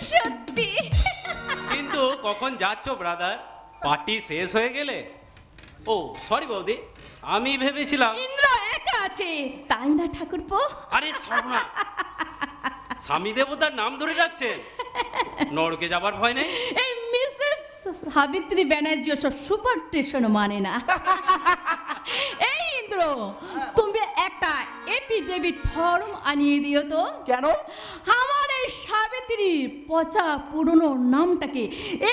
সত্যি। কিন্তু কখন যাচ্ছ ব্রাদার? পার্টি শেষ হয়ে গেলে? ও সরি বৌদি, আমি ভেবেছিলাম। ইন্দ্র একা আছে তাই না ঠাকুরপো? আরে সর্বনা, স্বামী দেবতার নাম ধরে যাচ্ছেন, নরকে যাবার ভয় নেই? এই মিসেস সাবিত্রী ব্যানার্জি সব সুপারস্টিশন মানে না। এই ইন্দ্র, তুমি একটা এফিডেভিট ফর্ম আনিয়ে দিও তো। কেন? আমার এই সাবিত্রীর পচা পুরনো নামটাকে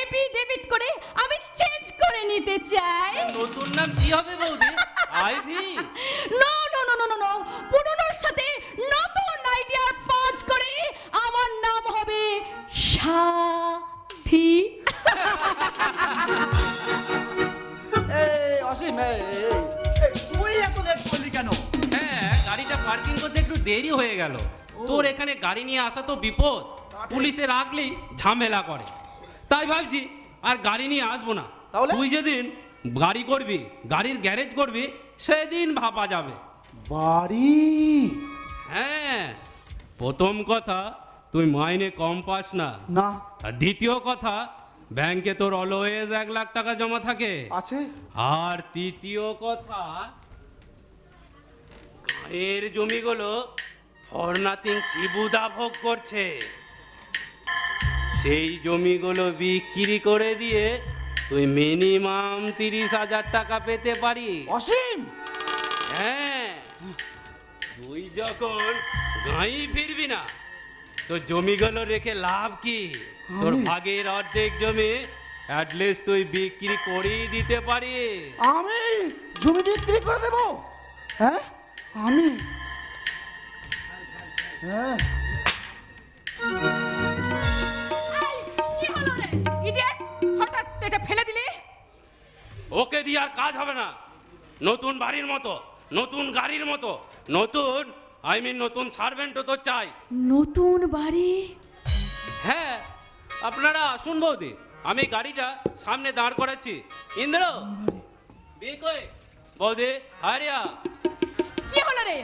এফিডেভিট করে আমি চেঞ্জ করে নিতে চাই। নতুন নাম কি হবে বৌদি? Ivy? No no no no no no, পুরনোর সাথে নতুন আইডিয়ার পাঁচ করে আমার নাম হবে সাথী। এই অসীম, তুই এত লেট করলি কেন? হ্যাঁ, গাড়িটা পার্কিং করতে একটু দেরি হয়ে গেল। তোর এখানে গাড়ি নিয়ে আসা তো বিপদ, পুলিশে রাখলেই ঝামেলা করে। তাই ভাবছি আর গাড়ি নিয়ে আসবো না। তাহলে? তুই যেদিন গাড়ি করবি, গাড়ির গ্যারেজ করবি, সেদিন ভাবা যাবে। বাড়ি? হ্যাঁ, প্রথম কথা তুই মাইনে কম পাস না। না। আর দ্বিতীয় কথা, ব্যাংকে তোর অলওয়েজ 1 লাখ টাকা জমা থাকে। আছে। আর তৃতীয় কথা, গায়ের জমিগুলো ফর নাথিং শিবুদা ভোগ করছে। সেই জমিগুলো বিক্রি করে দিয়ে তুই মিনিমাম 30,000 টাকা পেতে পারিস। অসীম, হ্যাঁ, তুই যখন গাঁই ফিরবি না, তো জমিগুলো রেখে লাভ কি? তোর ভাগের অর্ধেক জমি অ্যাটলিস্ট তুই বিক্রি করেই দিতে পারিস। আমি জমি বিক্রি করে দেব? হ্যাঁ, আমি? হ্যাঁ। কি হলো রে ইডিয়েট, হঠাৎ এটা ফেলে দিলে? ওকে দিয়ে আর কাজ হবে না। নতুন বাড়ির মতো, নতুন গাড়ির মতো, নতুন সার্ভেন্টও তো চাই। নতুন বাড়ি? হ্যাঁ, আপনারা আসুন বৌদি, আমি গাড়িটা সামনে দাঁড় করাচ্ছি। ইন্দ্র, বিকই বৌদি, হারিয়া। কি হলো রে,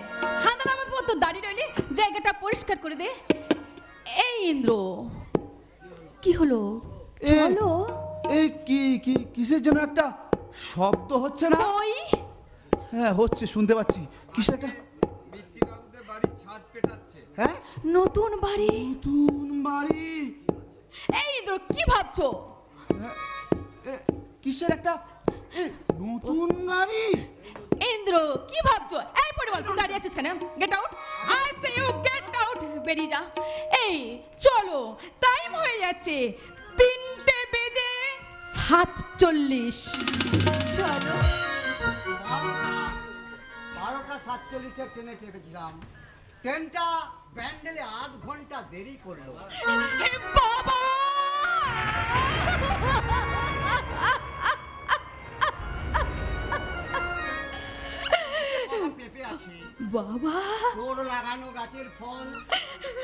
হাঁদারামের মতো দাঁড়িয়ে রইলি, জায়গাটা পরিষ্কার করে দে। এই ইন্দ্র, কি হলো? চলো। এই কিসের জন্য একটা শব্দ হচ্ছে না? ওই হ্যাঁ হচ্ছে, শুনতে পাচ্ছি। কিসের একটা? মিত্তিবাবুদের বাড়ির ছাদ পেটাচ্ছে। হ্যাঁ, নতুন বাড়ি। নতুন বাড়ি? এই ইন্দ্র, কি ভাবছো? কিসের একটা নতুন গাড়ি? ইন্দ্র, কি ভাবছো? এই পরিবার, তুই দাঁড়িয়ে আছিস কেন? Get out, I say you get out, বেরিয়ে যা। এই চলো, টাইম হয়ে যাচ্ছে 3:47। চলো। 12:47 ট্রেনে চেপেছিলাম, ট্রেনটা ব্যান্ডেলে আধ ঘন্টা দেরি করলো। হে বাবা! পেঁপে আছে, বাবা, তোর লাগানো গাছের ফল,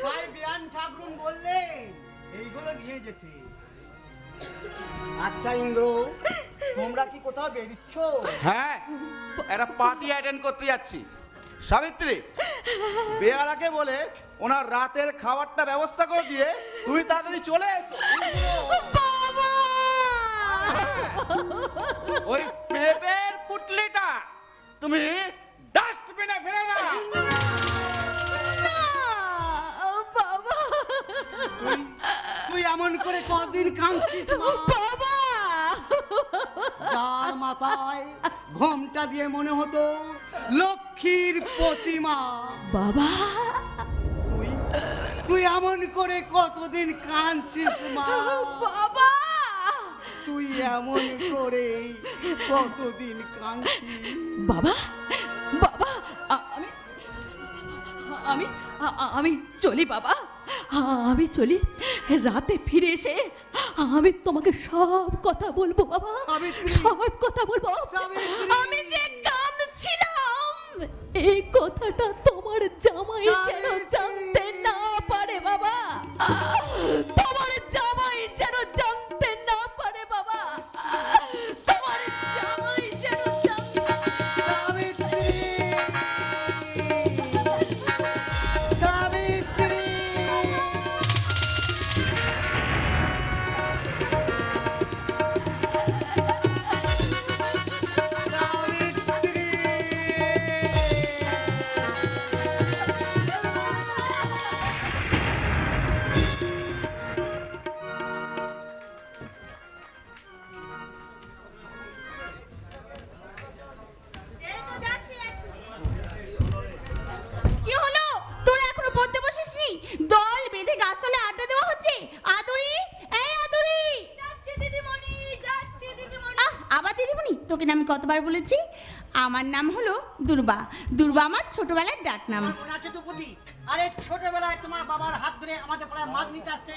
তাই বিয়ান ঠাকুরুন বললেন এইগুলো নিয়ে যেতে। আচ্ছা ইন্দ্র, তোমরা কি কোথাও বেরিচ্ছ? হ্যাঁ, একটা পার্টি অ্যাটেন্ড করতে যাচ্ছি। সাবিত্রী, বেয়ারাকে বলে ওনার রাতের খাবারটা ব্যবস্থা করে দিয়ে তুমি তাড়াতাড়ি চলে এসো। বাবা! ওই পেঁপের পুটলিটা তুমি ডাস্টবিনে ফেলে দাও। না, বাবা! তুই এমন করে কদিন কাঁদছিস মা? বাবা! যার মাথায় ঘোমটা দিয়ে মনে হতো লক্ষ্মীর প্রতিমা, বাবা! তুই এমন করে কতদিন কাঁদছিস মা? বাবা! তুই এমন করে কতদিন কাঁদছিস? বাবা! বাবা! আমি আমি আমি চলি বাবা, আমি চলি। রাতে ফিরে এসে আমি তোমাকে সব কথা বলবো বাবা, সাবিত্রী! সব কথা বলবো। সাবিত্রী! আমি যে কাঁদছিলাম, এই কথাটা তোমার জামাই যেন জানতে না পারে বাবা, তোমার জামাই যেন জানতে না পারে বাবা, তোমার জামাই যেন জানতে। সাবিত্রী! সাবিত্রী! গাছতলায় আড্ডা দেওয়া হচ্ছে। আদুরি, এই আদুরি। যাচ্ছি দিদিমণি, যাচ্ছি দিদিমণি। আবার দিদিমণি? তোকে না আমি কতবার বলেছি আমার নাম হলো দুর্বা। দুর্বা আমার ছোটবেলার ডাক নাম। আমার মনে আছে দুপুতি, আরে ছোটবেলায় তোমার বাবার হাত ধরে আমাদের পাড়ায় মাছ নিতে আসতে,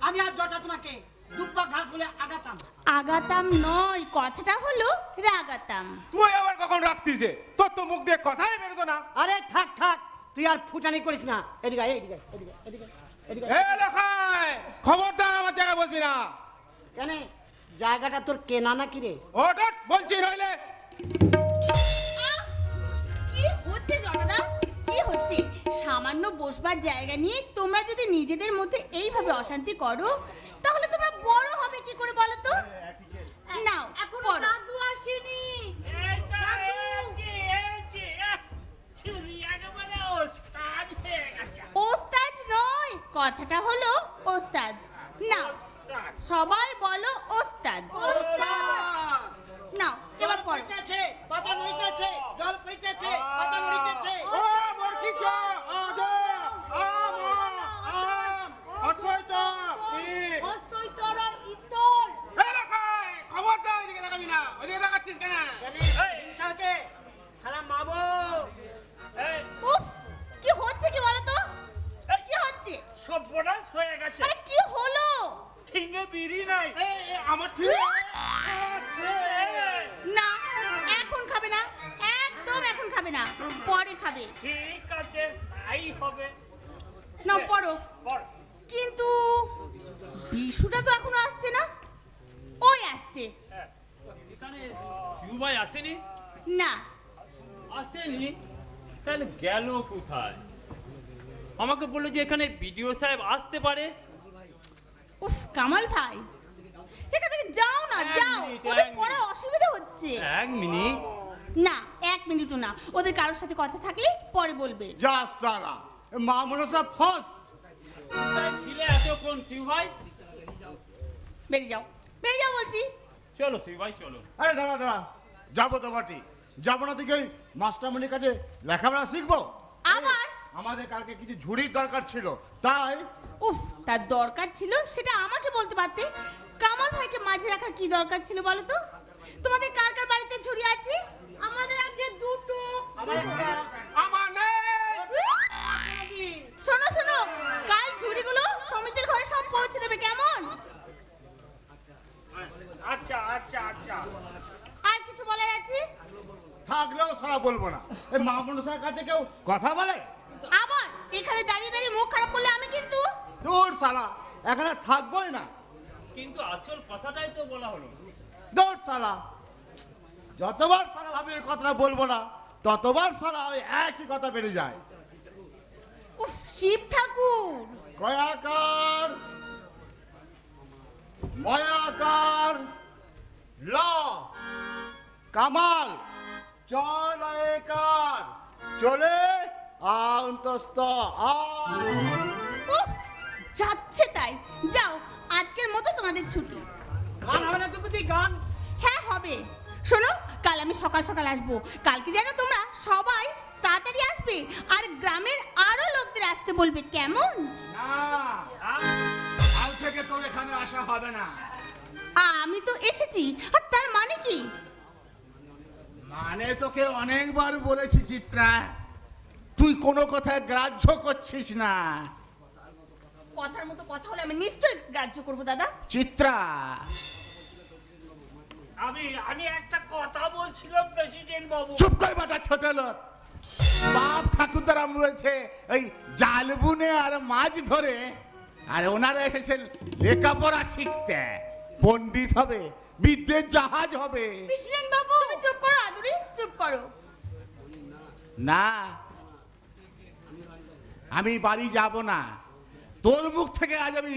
আমি আর জটা তোমাকে দুব্বা ঘাস বলে আগাতাম। আগাতাম নয়, কথাটা হলো রাগাতাম। তুই আবার কখন রাখতিস রে? তোর তো মুখ দিয়ে কথাই বেরোতো না। আরে থাক থাক, তুই আর ফুটানি করিস না। এদিকে আয়, এদিকে আয়, এদিকে আয়, এদিকে আয়, এদিকে এ আয়। লখাই, খবরদার আমার জায়গায় বসবি না। কেন, জায়গাটা তোর কেনা নাকি রে? ওঠ ওঠ, বলছি নইলে। কি হচ্ছে জনদা, কি হচ্ছে? সামান্য বসবার জায়গা নিয়ে তোমরা যদি নিজেদের মধ্যে এইভাবে অশান্তি করো তাহলে তোমরা বড় হবে কি করে বলো তো? নাও এখনো পড়ো। দাদু আসেনি। ওস্তাদ নয়, কথাটা হলো ওস্তাদ। নাও সবাই বলো ওস্তাদ। নাও এবার পড়ো। পড়িতেছে, পাতা নড়িতেছে, জল পড়িতেছে, পাতা নড়িতেছে। ও মরকিচ, আজ আম আম অসইটা পিট। অসই তরা ইতর। এ লখাই, খবরদার এদিকে রাখাবি না। ওদিকে রাখাচ্ছিস কেন? হিংসা আছে, সারা মাবো। উফ, কি হচ্ছে কি বলো তো? কি হচ্ছে? সর্বনাশ হয়ে গেছে। আরে কি হলো? ঠিঙ্গে বিড়ি নাই। আমার ঠিক না, এখন খাবে না, একদম এখন খাবে না, পরে খাবে। ঠিক আছে, তাই হবে। নাও পড়ো। পড়। কিন্তু বিশুটা তো এখনো আসছে না। ওই আসছে এখানে শিবু ভাই আসেনি? না। আসেনি? তাহলে গেল কোথায়? আমাকে বললো যে এখানে বিডিও সাহেব আসতে পারে। উফ, কামাল ভাই এখান থেকে যাও না, এক যাও, মিনিট, ওদের এক পরে অসুবিধা হচ্ছে। 1 মিনিট। না, 1 মিনিটও না, ওদের কারোর সাথে কথা থাকলে পরে বলবে। যা সালা, মা মনসা ফস। কোথায় ছিলে এতক্ষণ শিবু ভাই? বেরিয়ে যাও, বেরিয়ে যাও বলছি। চলো শিবু ভাই চলো। আরে দাঁড়া দাঁড়া, যাবো তো বটি। যাবো না দিকে মাস্টারমণির কাছে লেখাপড়া শিখবো। আবার? আমাদের কালকে কিছু ঝুড়ির দরকার ছিল, তাই উফ, তার দরকার ছিল সেটা আমাকে বলতে পারতে। কামাল ভাইকে মাঝে রাখার কি দরকার ছিল বলো তো? তোমাদের কার কার বাড়িতে ঝুড়ি আছে? আমাদের আছে দুটো। আমার নেই। শোনো শোনো, কাল ঝুড়িগুলো সমিতির ঘরে সব পৌঁছে দেবে, কেমন? আচ্ছা আচ্ছা আচ্ছা। আর কিছু বলার আছে? থাকলেও সারা বলবো না। এই মা মনসার কাছে কেউ কথা বলে? আবার এখানে দাঁড়িয়ে দাঁড়িয়ে মুখ খারাপ করলে আমি কিন্তু। দূর সালা, এখানে থাকবোই না। কিন্তু আসল কথাটাই তো বলা হলো। দূর সালা, যতবার সালা ভাবে এই কথাটা বলবো না ততবার সালা ওই একই কথা বেরিয়ে যায়। উফ, শিব ঠাকুর। কয়াকার ময়াকার ল কামাল চলয়কার চলে অন্তস্থ উফ, যাচ্ছে তাই। যাও, আজকের মতো তোমাদের ছুটি। গান হবে না দুপুতি, গান? হ্যাঁ হবে। শোনো, কাল আমি সকাল সকাল আসবো। কালকে যেন তোমরা সবাই তাড়াতাড়ি আসবে আর গ্রামের আরো লোকদের আসতে বলবে, কেমন? না, কাল থেকে তোর এখানে আসা হবে না। আমি তো এসেছি, আর তার মানে কি? মানে তোকে অনেকবার বলেছি চিত্রা, তুই কোনো কথা গ্রাহ্য করছিস না। কথার মতো কথা হলে আমি নিশ্চয়ই গ্রাহ্য করবো দাদা। চিত্রা, আমি একটা কথা বলছিলাম প্রেসিডেন্ট বাবু। চুপ কর বাটা ছোট লোক। বাপ ঠাকুরদারাম রয়েছে ওই জাল বুনে আর মাছ ধরে, আর ওনারা এসেছেন লেখাপড়া শিখতে। পণ্ডিত হবে, বিদ্যের জাহাজ হবে। প্রেসিডেন্ট বাবু, তুমি চুপ করো আদুরি, চুপ করো। না, আমি বাড়ি যাব না। তোর মুখ থেকে আজ আমি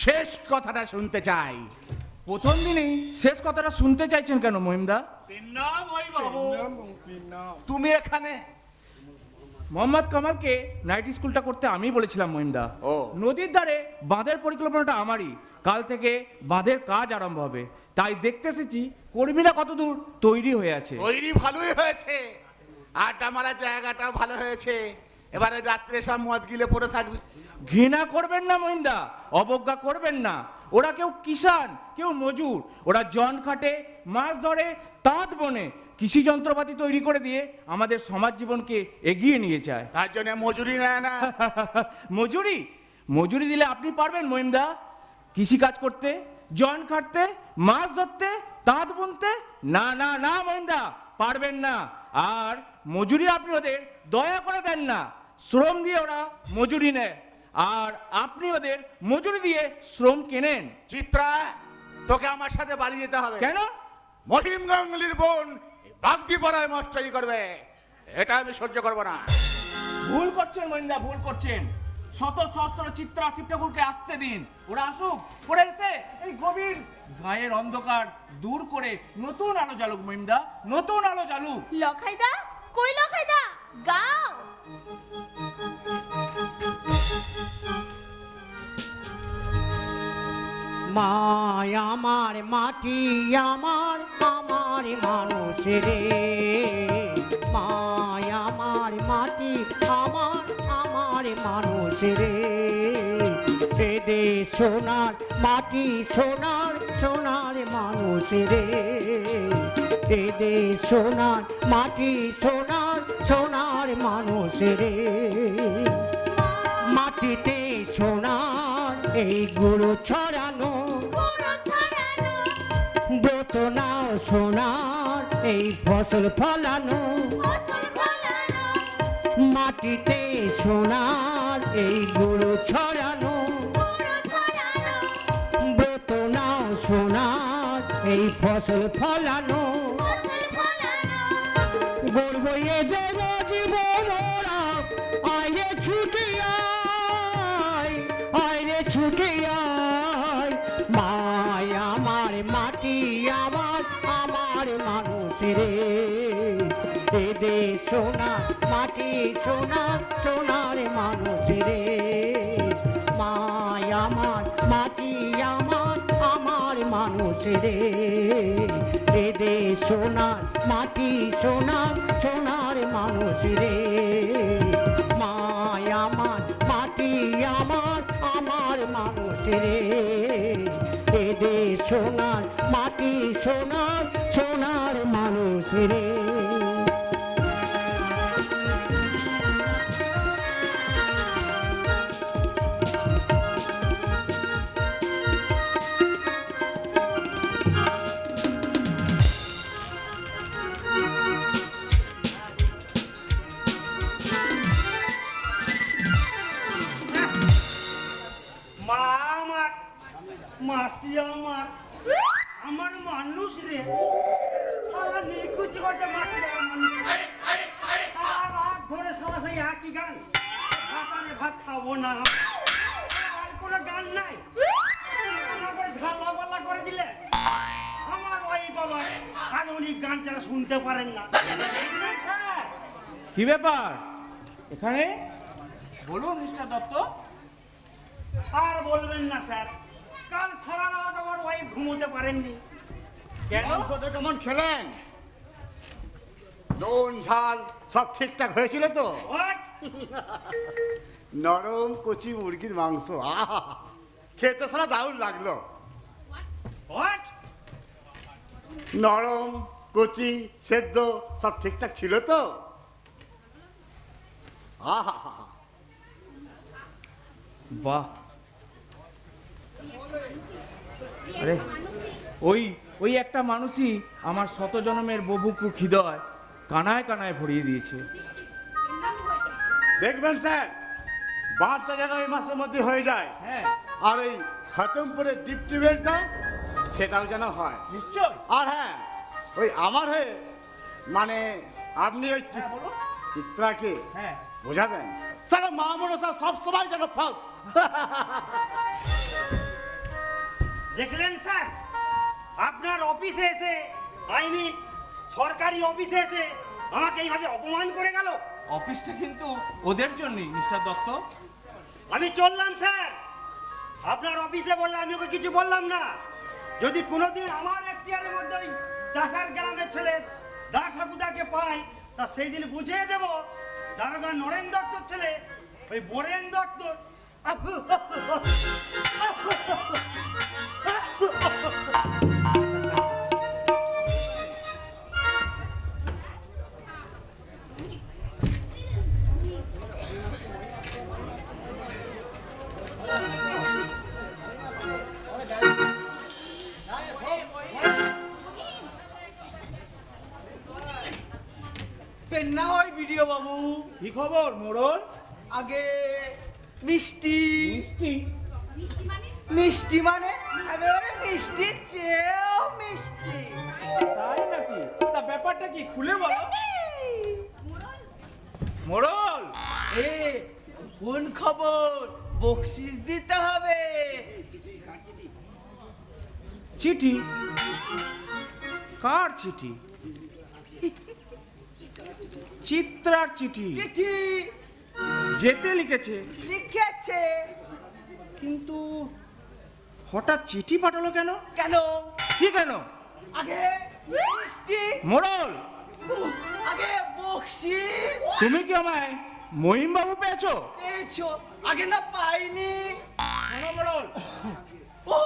শেষ কথাটা শুনতে চাই। প্রথম দিনেই শেষ কথাটা শুনতে চাইছেন কেন মহিমদা? নাম ওই বাবু। তুমি এখানে? মোহাম্মদ কামালকে নাইট স্কুলটা করতে আমি বলেছিলাম মহিমদা। ও। নদীর ধারে বাঁধের পরিকল্পনাটা আমারই। কাল থেকে বাঁধের কাজ আরম্ভ হবে, তাই দেখতে এসেছি কর্মীরা কতদূর তৈরি হয়ে আছে। তৈরি ভালোই হয়েছে, আড্ডা মারা জায়গাটাও ভালো হয়েছে। এবারে রাত্রে সব মদ গিলে পড়ে থাকবে। ঘৃণা করবেন না মহিন্দা, অবজ্ঞা করবেন না। ওরা কেউ কিষান, কেউ মজুর। ওরা জন খাটে, মাছ ধরে, তাঁত বনে, কৃষি যন্ত্রপাতি তৈরি করে দিয়ে আমাদের সমাজ জীবনকে এগিয়ে নিয়ে যায়। তার জন্য মজুরি নেয় না। মজুরি মজুরি দিলে আপনি পারবেন মহিন্দা কৃষি কাজ করতে, জন খাটতে, মাছ ধরতে, তাঁত বুনতে? না না না মহিন্দা, পারবেন না। আর মজুরি আপনি ওদের দয়া করে দেন না, শ্রম দিয়ে ওরা মজুরি নেয়, আর আপনি ওদের মজুরি দিয়ে শ্রম কেনেন। চিত্রা, তোকে আমার সাথে বাড়ি যেতে হবে। কেন? মহিম গাঙ্গুলির বোন বাগদি পাড়ায় মাস্টারি করবে, এটা আমি সহ্য করবো না। ভুল করছেন মহিন্দা, ভুল করছেন। শত সহস্র চিত্রা শিব ঠাকুরকে আসতে দিন, ওরা আসুক, ওরা এসে এই গভীর গায়ের অন্ধকার দূর করে নতুন আলো জ্বালুক মহিন্দা, নতুন আলো জ্বালুক। লখাইদা, কই লখাইদা, গাও। মায় আমার মাটি আমার আমার মানুষ রে, মায় আমার মাটি আমার আমার মানুষ রে, এদে সোনার মাটি সোনার সোনার মানুষ রে, এদে সোনার মাটি সোনার সোনার মানুষ রে, মাটিতে সোনার এই গুরু ছড়ানো, ব্রত নাও সোনার এই ফসল ফলানো, মাটিতে সোনার এই গুরু ছড়ানো, ব্রত নাও সোনার এই ফসল ফলানো, গর্ব এদের জীবন ওরা আইরে ছুটি আয়, আইরে ছুটি আয়, মায় আমার মাটি আমার আমার মানুষ রে, এদে সোনা মাটি সোনা সোনার মানুষ রে, মায় আমার মাটি আমার আমার মানুষ রে, এদে সোনার মাটি সোনার সোনার মানুষ রে, মায় আমার মাটি আমার আমার মানুষ রে, এদে সোনার মাটি সোনার সোনার মানুষ রে। মা আমার মাটি আমার আমার মানুষ রে, সারা নিকুচি করতে মাটি আমার মানুষ, সারা রাত ধরে সারা সেই একই গান, ভাতারে ভাত খাবো না, আর কোনো গান নাই, আমার করে ঝালা পাল্লা করে দিলে আমার ওই বাবা আধুনিক গান যারা শুনতে পারেন না। স্যার, কি ব্যাপার এখানে? বলুন মিস্টার দত্ত। আর বলবেন না স্যার, কাল সারা রাত আমার ওয়াইফ ঘুমোতে পারেননি। কেন? মাংসটা কেমন খেলেন? নুন ঝাল সব ঠিকঠাক হয়েছিল তো? What? নরম কচি মুরগির মাংস, আহা, খেতে সারা দারুণ লাগলো। What? নরম কচি সেদ্ধ সব ঠিকঠাক ছিল তো? আহা, বাহ, আরে ওই ওই একটা মানুষই আমার শত জন্মের ববুকু খিদয় কানায় কানায় ভরিয়ে দিয়েছে। দেখবেন স্যার, বাঁধটা যেন এই মাসের মধ্যে হয়ে যায়, হ্যাঁ আর এই হাতমপুরের ডিপ টিউবওয়েলটা সেটাও যেন হয়। নিশ্চয়। আর হ্যাঁ, ওই আমার হয়ে মানে আপনি ওই বলুন। চিত্রাকে হ্যাঁ বোঝাবেন স্যার, মা মনসা সব সময় যেন ফার্স্ট। দেখলেন স্যার, আপনার অফিসে এসে, আই মিন সরকারি অফিসে এসে আমাকে এইভাবে অপমান করে গেল। অফিসটা কিন্তু ওদের জন্যই মিস্টার দত্ত। আমি চললাম স্যার, আপনার অফিসে বললে আমি ওকে কিছু বললাম না। যদি কোনোদিন আমার এখতিয়ারের মধ্যে ওই চাষার গ্রামের ছেলে দা ঠাকুরদাকে পাই, তা সেই দিন বুঝিয়ে দেব দারোগা নরেন দত্তর ছেলে ওই বোরেন দত্ত পেন্না হয় ভিডিও বাবু। কি খবর মোড়ল? আগে মিষ্টি মিষ্টি? মিষ্টি মানে একেবারে মিষ্টির চেয়েও মিষ্টি। তাই নাকি? তা ব্যাপারটা কি খুলে বলো। মোড়ল এ কোন খবর? বকশিস দিতে হবে। চিঠি? কার চিঠি? চিত্রার চিঠি। চিঠি যেতে লিখেছে, লিখেছে। কিন্তু হঠাৎ চিঠি পাঠালো কেন? কেন? কি কেন? আগে মিষ্টি, মোড়ল আগে বকশিস তুমি কি আমায় মহিম বাবু পেয়েছো? পেয়েছো। আগে না পাইনি। শোনো মোড়ল, ও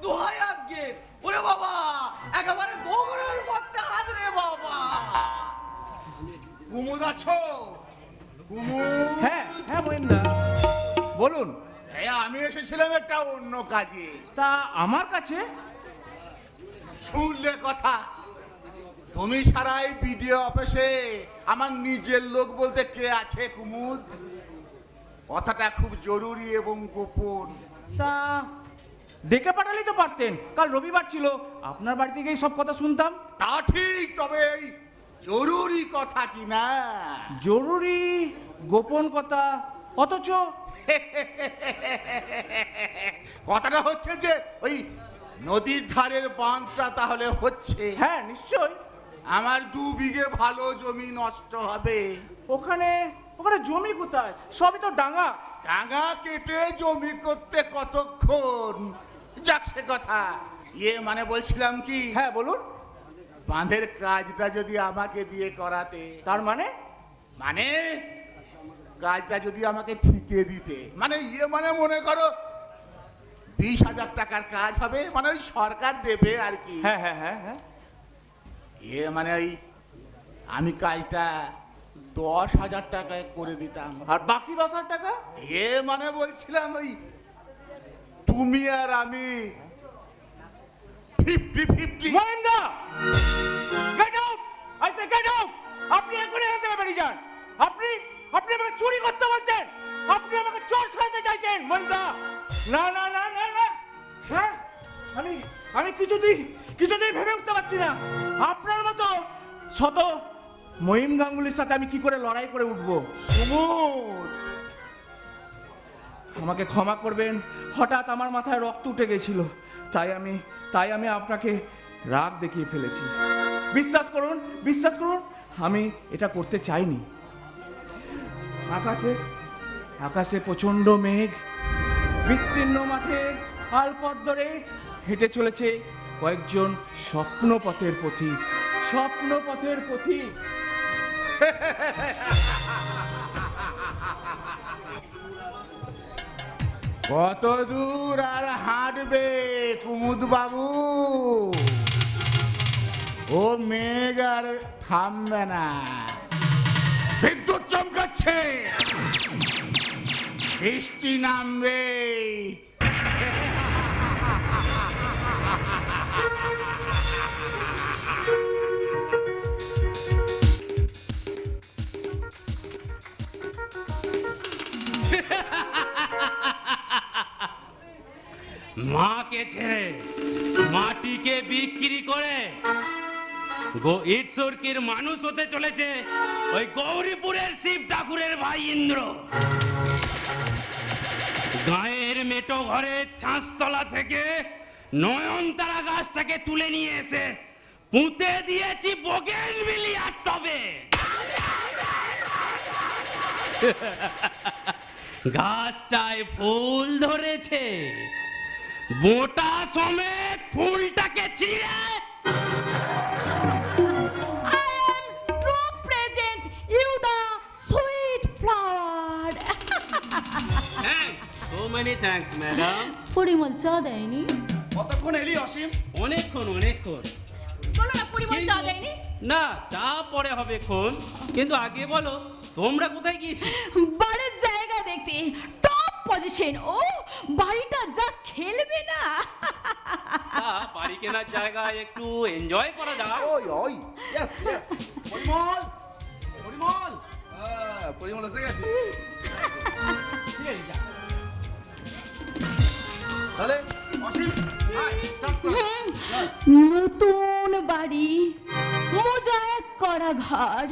দোহাই আগে। ওরে বাবা, একেবারে গোগরের মধ্যে হাত রে বাবা। কুমুদ আছো? কুমুদ? হ্যাঁ হ্যাঁ মহিমদা বলুন। হ্যাঁ, আমি এসেছিলাম একটা অন্য কাজে। তা আমার কাছে? শুনলে কথা, তুমি ছাড়াই বিডিও অফিসে আমার নিজের লোক বলতে কে আছে কুমুদ? কথাটা খুব জরুরি এবং গোপন। তা ডেকে পাঠালেই তো পারতেন, কাল রবিবার ছিল, আপনার বাড়ি থেকেই সব কথা শুনতাম। তা ঠিক, তবে এই জরুরি কথা কি না? জরুরি গোপন কথা, অথচ কথাটা হচ্ছে যে ওই নদীর ধারের বাঁধটা তাহলে হচ্ছে। হ্যাঁ নিশ্চয়। আমার 2 বিঘে ভালো জমি নষ্ট হবে। ওখানে ওখানে জমি কোথায়? সবই তো ডাঙা। ডাঙা কেটে জমি করতে কতক্ষণ? যাক সে কথা। মানে বলছিলাম কি, হ্যাঁ বলুন। বাঁধের কাজটা যদি আমাকে দিয়ে করাতে। তার মানে? মানে কাজটা যদি আমাকে ঠিকে দিতে, মানে মানে মনে করো 20,000 টাকার কাজ হবে, মানে ওই সরকার দেবে আর কি। হ্যাঁ হ্যাঁ হ্যাঁ হ্যাঁ। মানে ওই আমি কাজটা 10,000 টাকায় করে দিতাম। আর বাকি 10,000 টাকা? মানে বলছিলাম ওই তুমি আর আমি 50-50। Mahendra gate out, I say get out. আপনি এখনই এখান থেকে বেরিয়ে যান। আপনি আপনি আমাকে চুরি করতে বলছেন, আপনি আমাকে চোর সাজাতে চাইছেন মহেন্দ্র। না না না না না, হ্যাঁ আমি কিছুতেই ভেবে উঠতে পারছি না আপনার মতো শত মহিম গাঙ্গুলির সাথে আমি কি করে লড়াই করে উঠবো। আমাকে ক্ষমা করবেন, হঠাৎ আমার মাথায় রক্ত উঠে গেছিল, তাই আমি আপনাকে রাগ দেখিয়ে ফেলেছি। বিশ্বাস করুন আমি এটা করতে চাইনি। আকাশে প্রচন্ড মেঘ, বিস্তীর্ণ মাঠের আলপথ ধরে হেঁটে চলেছে কয়েকজন স্বপ্নপথের পথিক। কত দূর আর হাঁটবে কুমুদ বাবু? ও মেঘ আর থামবে না, বিদ্যুৎ চমকাচ্ছে, বৃষ্টি নামবে। মাকে ছেড়ে মাটিকে বিক্রি করে ইটসুরকির মানুষ হতে চলেছে ওই গৌরীপুরের শিব ঠাকুরের ভাই ইন্দ্র। গায়ের মেটো ঘরের ছাঁচতলা থেকে নয়নতারা গাছটাকে তুলে নিয়ে এসে পুঁতে দিয়েছি বোগেনভিলিয়ার টবে। গাছটায় ফুল ধরেছে, বোটা সমেত ফুলটাকে ছিঁড়ে I am true present, you the sweet flower. হ্যাঁ, তো মেনি থ্যাঙ্কস ম্যাডাম। পরিমল চা দেয়নি? কতক্ষণ এলি অসীম? অনেকক্ষণ। বলো না পরিমল চা কিন্তু- দেয়নি? না, তা পরে হবে খন, কিন্তু আগে বলো তোমরা কোথায় গিয়েছিলে? বাড়ির জায়গা দেখতে, টপ পজিশন। ও বাড়িটা যা খেলবে না। বাড়ি কেনার জায়গায় একটু এনজয় করা যায়। ওই ওই ইয়েস ইয়েস পরিমল পরিমল পরিমল এসে গেছে। তাহলে অসীম স্টার্ট করো। নতুন বাড়ি, মোজাইক করা ঘর,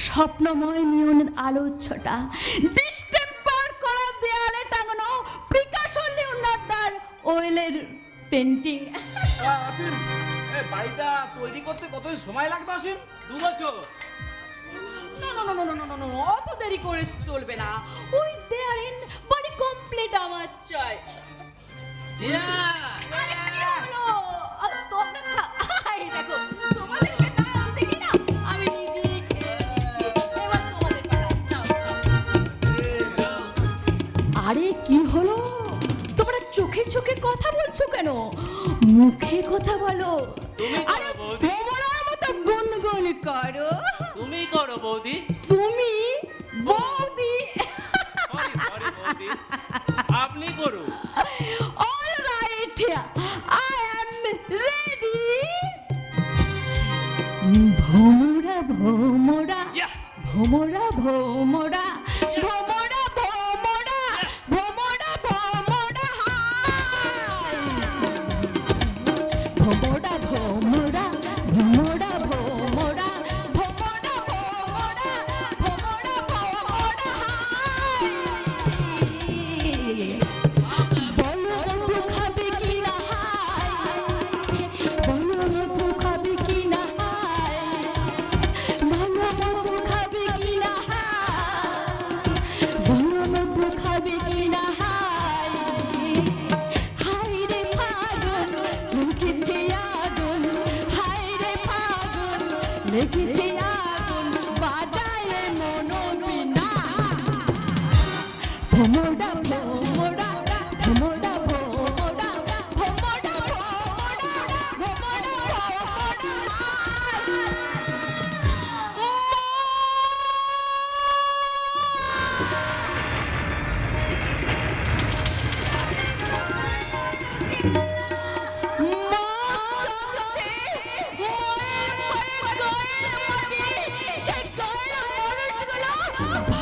স্বপ্নময় নিয়নের আলোর ছটা, ডিস্টেম্পার করা দেয়ালে টাঙানো পিকাসো লিওনার্দোর ওয়েলের পেন্টিং। অসীম এই বাড়িটা তৈরি করতে কতদিন সময় লাগবে অসীম? 2 বছর। না, অত দেরি করে চলবে না। ওই দেয়ার ইন বাড়ি কমপ্লিট আমার চাই। আরে কি হলো? তোমরা এই দেখো, তোমাদেরকে না দেখি না, আমি নিজে খেয়ে নিচ্ছি। এবার তোমাদের পালা। নাও। আরে কি হলো? তোমরা চোখে চোখে কথা বলছো কেন? মুখে কথা বলো। তুমি করো আরে বৌদি। ভ্রমরার মতো গুনগুন করো। তুমি করো বৌদি। তুমি বৌদি। সরি বৌদি, আপনি করুন। All right, I am ready. ভোমরা ভোমরা Yeah. ভোমরা ভোমরা ভোমরা ভোমরা ভোমরা ভোমরা হাই। ভোমরা ভোমরা ভোমরা ভোমরা ভোমরা ভোমরা ভোমরা ভোমরা হাই। বলো মধু খাবে কি না হাই, বলো মধু খাবে কি না হাই, বলো মধু খাবে কি না হাই, বলো মধু খাবে কি না হাই। হাই রে ফাগুন লেগেছে আগুন, হাই রে ফাগুন লেগেছে আগুন, বাজায় মনোবিনা। ভোমরা ভোমরা ভোমরা ভোমরা ভোমরা ভোমরা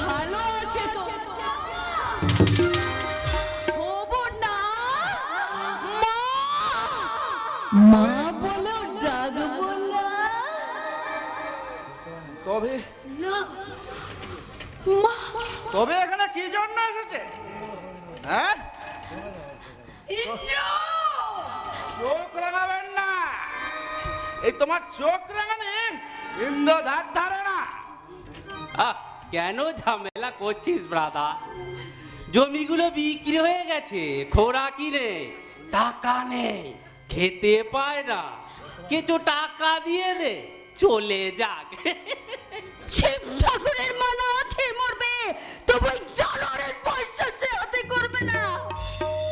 ভালো আছে তো? হবো না মা বলেও ডাকবো না। তবে মা তবে এখানে কি জন্য এসেছে? হ্যাঁ চোখ রাঙাবেন না। এই তোমার চোখ রাঙানে ইন্দ্র ধার ধারে না। কেন ঝামেলা করছিস ব্রাদার? জমিগুলো বিক্রি হয়ে গেছে, খোরাকি নেই, টাকা নেই, খেতে পায় না, কিছু টাকা দিয়ে দে, চলে যাক। শিব ঠাকুরের মা না খেয়ে মরবে, তবু ওই জানোয়ারের পয়সা সে হাতে করবে না।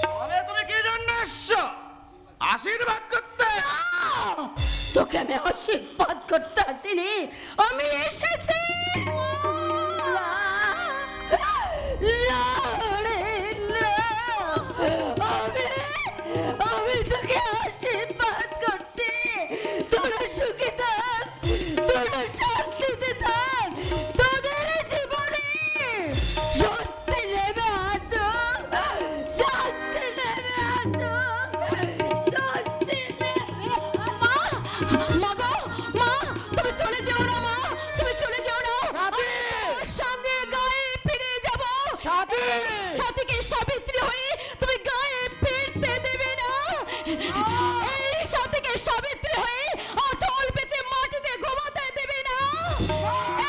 তবে তুমি কি জন্য এসছো? আশীর্বাদ করতে? তোকে আমি আশীর্বাদ করতে আসিনি, আমি এসেছি আমি তোকে আশীর্বাদ করতে। তোরা সুখে থাক, তোরা শান্তিতে থাক, তোদের জীবনে স্বস্তি নেমে আসো, স্বস্তি নেমে আসো, স্বস্তি নেমে। মা গো মা, তুমি চলে যেও না মা, তুমি চলে যেও না। আমি তোমার সঙ্গে গায়ে ফিরে যাব। সাথীকে সাবিত্রী হয়ে তুমি গায়ে ফিরতে দেবে না। এই সাথীকে সাবিত্রী হয়ে আঁচল পেতে মাটিতে ঘুমাতে দেবে না।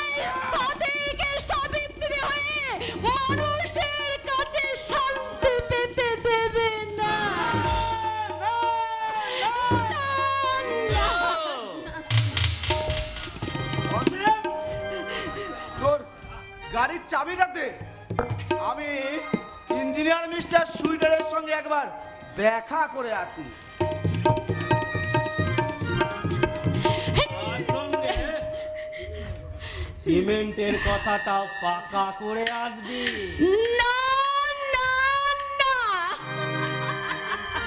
এই সাথীকে সাবিত্রী হয়ে মানুষের কাছে শান্তি পেতে দেবে না। অসীম, তোর গাড়ির চাবিটা দে। আমি ইঞ্জিনিয়ার সুইটারের সঙ্গে একবার দেখা করে আসি। আর সঙ্গে সিমেন্টের কথাটাও পাকা করে আসবি। না না না,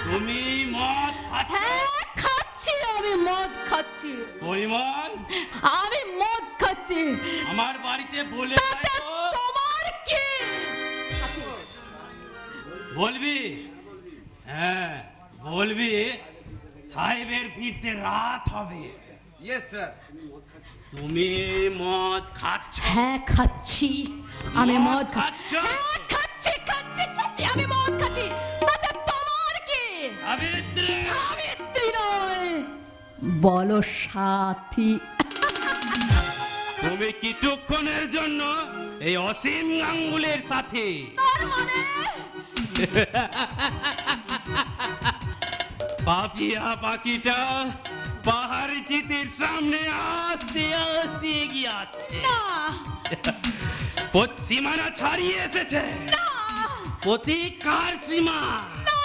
তুমি মদ খাচ্ছ? হ্যাঁ খাচ্ছি, আমি মদ খাচ্ছি, পরিমল আমি মদ খাচ্ছি। আমার বাড়িতে বলে তাতে যায় তো। তোমার কি? বলবি? হ্যাঁ বলবি সাহেবের ফিরতে রাত হবে। Yes sir. তুমি মদ খাচ্ছ? হ্যাঁ খাচ্ছি, আমি মদ মদ খাচ্ছ? হ্যাঁ খাচ্ছি খাচ্ছি খাচ্ছি, আমি মদ খাচ্ছি। তাতে তোমার কি? সাবিত্রী, সাবিত্রী নয়, বলো সাথী। তুমি কিছুক্ষণের জন্য এই অসীম গাঙ্গুলের সাথে। তার মানে পাপিয়া পাখিটা পাহাড়ি চিতির সামনে আস্তে আস্তে এগিয়ে আসছে। না সীমানা ছাড়িয়ে এসেছে, না প্রতিকার সীমা। না,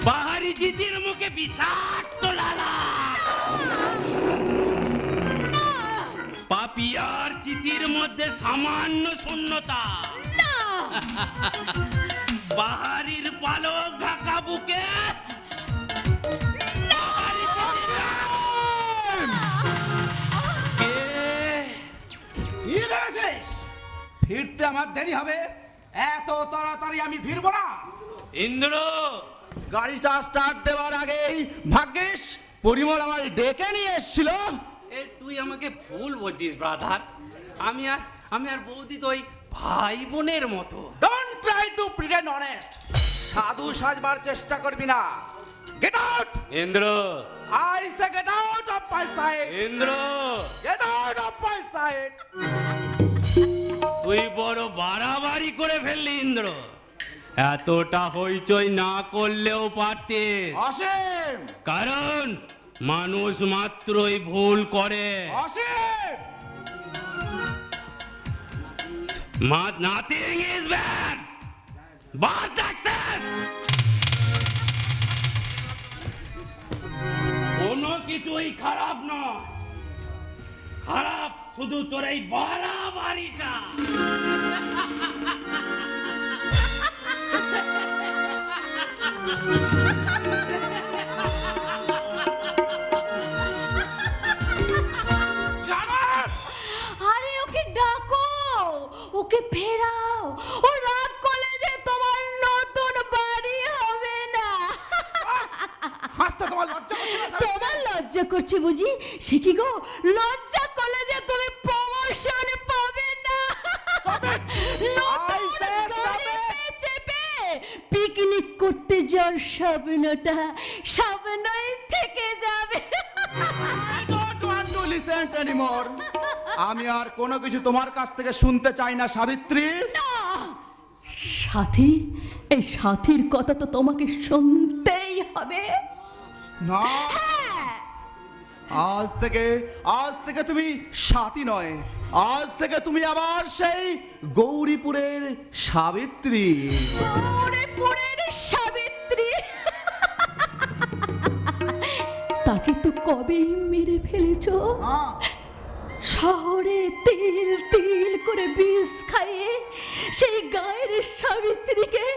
পাহাড়ি চিতির মুখে বিষাক্ত লালা। পাপিয়ার চিতির মধ্যে সামান্য শূন্যতা। না পাহাড়ির পালক ঢাকা বুকে পাহাড়ি চিতির রাম। কে? কি ভেবেছিস ফিরতে আমার দেরি হবে? এত তাড়াতাড়ি আমি ফিরবো না। ইন্দ্র, গাড়িটা স্টার্ট দেওয়ার আগেই ভাগ্যিস পরিমল আমার ডেকে নিয়ে এসেছিল। এ তুই আমাকে ভুল বলছিস ব্রাদার। আমি আর বৌদি তো ওই ভাই বোনের মতো। Don't try to pretend honest. সাধু সাজবার চেষ্টা করবি না। Get out. Indra, I say get out of my sight. Indra, get out of my sight. তুই বড় বাড়াবাড়ি করে ফেললি ইন্দ্র। এতটা হইচই না করলেও পারতিস। অসীম, কারণ মানুষ মাত্রই ভুল করে। অসীম। Nothing is bad but success. কোনো কিছুই খারাপ নয়, খারাপ শুধু তোর এই বাড়াবাড়িটা। আরে ওকে ডাকো, ওকে ফেরাও। ও রাগ করলে যে তোমার নতুন বাড়ি হবে না। হাসতে তোমার লজ্জা করছে না? তোমার লজ্জা করছে বুঝি? সে কি গো, লজ্জা করলে যে তুমি প্রমোশন পাবে না। নতুন গাড়িতে চেপে পিকনিক করতে যাওয়ার স্বপ্নটা স্বপ্নই থেকে যাবে। I don't want to listen anymore. আমি আর কোনো কিছু তোমার কাছ থেকে শুনতে চাই না সাবিত্রী। না, সাথী, এই সাথীর কথা তো তোমাকে শুনতেই হবে। না, হ্যাঁ, আজ থেকে তুমি সাথী নয়, আজ থেকে তুমি আবার সেই গৌরীপুরের সাবিত্রী। গৌরীপুরের সাবিত্রী। তাকে তো কবেই মেরে ফেলেছো। শহরে তিল তিল করে বিষ খাইয়ে সেই গায়ের সাবিত্রীকে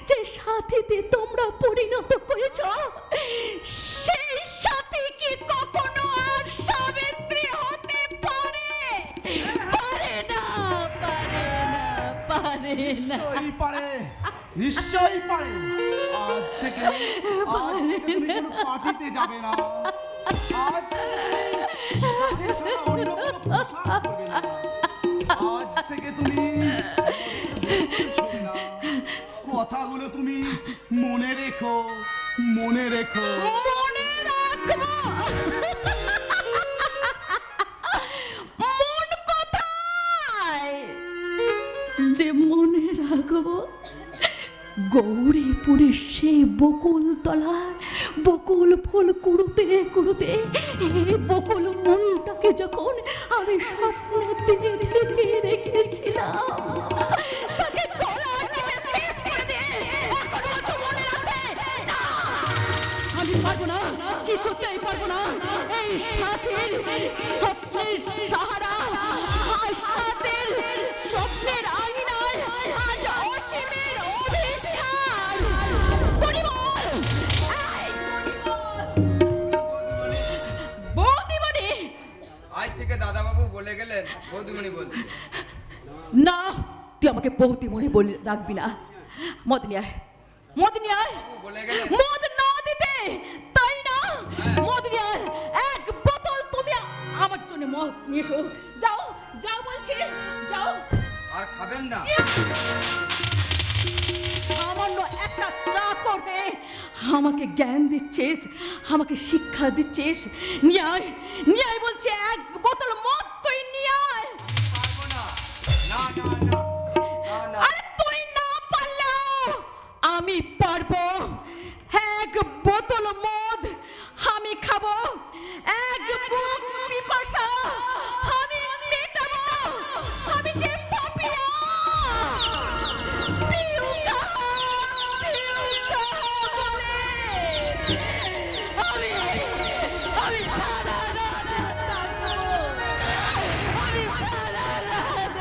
যে সাথীতে তোমরা পরিণত করেছ, সেই সাথী কি কখনো আর সাবিত্রী হতে পারে? পারে না, পারে না, পারে না। নিশ্চয়ই পারে, নিশ্চয়ই পারে। আজ থেকে তুমি কোনো পার্টিতে যাবে না। আজ থেকে সাথে ছাড়া অন্য কোনো পোশাক পরবে না। আজ থেকে তুমি ছবি না। কথাগুলো তুমি মনে রেখো, মনে রেখো। মনে রাখবো। মন কোথায় যে মনে রাখবো? গৌরীপুরের সেই বকুলতলা বকুল ফুল কুড়ুতে কুড়ুতে এই বকুল মনটাকে যখন আমি স্বপ্ন দিয়ে রেখেছিলাম, তাকে গলা টিপে শেষ করে দিয়ে না এই সাথের স্বপ্নের সাহারা আর সাথের স্বপ্নের আঙিনায় আজ অসীমের অভিসার। পরিমল! এই! বৌদিমণি! আজ থেকে দাদাবাবু বলে গেলেন বৌদিমণি বলতে। না, তুই আমাকে বৌদিমণি বলে রাখবি না। মদ নিয়ে আয়, মদ নিয়ে আয়। বলে গেলেন মদ না দিতে, তাই না? মদ নিয়ে আয়, এক বোতল। তুমি আমার জন্য মদ নিয়ে এসো। যাও, যাও বলছি, যাও। আর খাবেন না? সামান্য একটা চা করবে আমাকে জ্ঞান দিচ্ছিস, আমাকে শিক্ষা দিচ্ছিস। নিয়ে আয়, নিয়ে আয় বলছি, এক বোতল মদ তুই নিয়ে আয়। পারবো না। না না না না না। আরে তুই না পারলেও আমি পারবো। এক বোতল মদ আমি খাবো, এক বুক পিপাসা আমি মেটাবো। আমি যে পাপিয়া পিউকা পিউকা বলে আমি সারা রাত থাকবো। আমি সারা রাত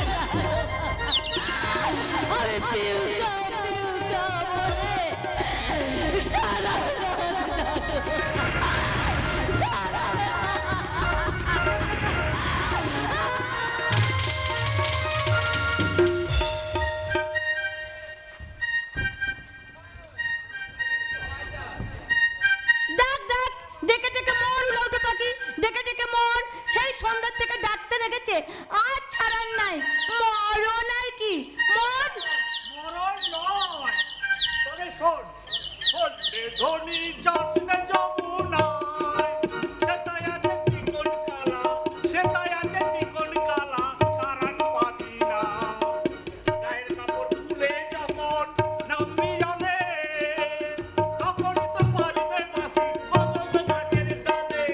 আমি পিউকা পিউকা বলে সারা ডাক ডাক ডেকে ডেকে মর উড়াউটে পাখি, ডেকে ডেকে মর। সেই সন্ধ্যার থেকে ডাকতে লেগেছে, আর ছাড়ার নাই। মরও নাই কি মর। মরণ নয়, তবে শোন, শোনে ধনী চাষনে যমুনায়, সেটাই আছে চিকন কালা, সেটাই আছে চিকন কালা, সারান পাতি না। গায়ের কাপড় খুলে যখন নামবি জলে, তখন তো বাজবে বাঁশি কদম গাছের ডালে।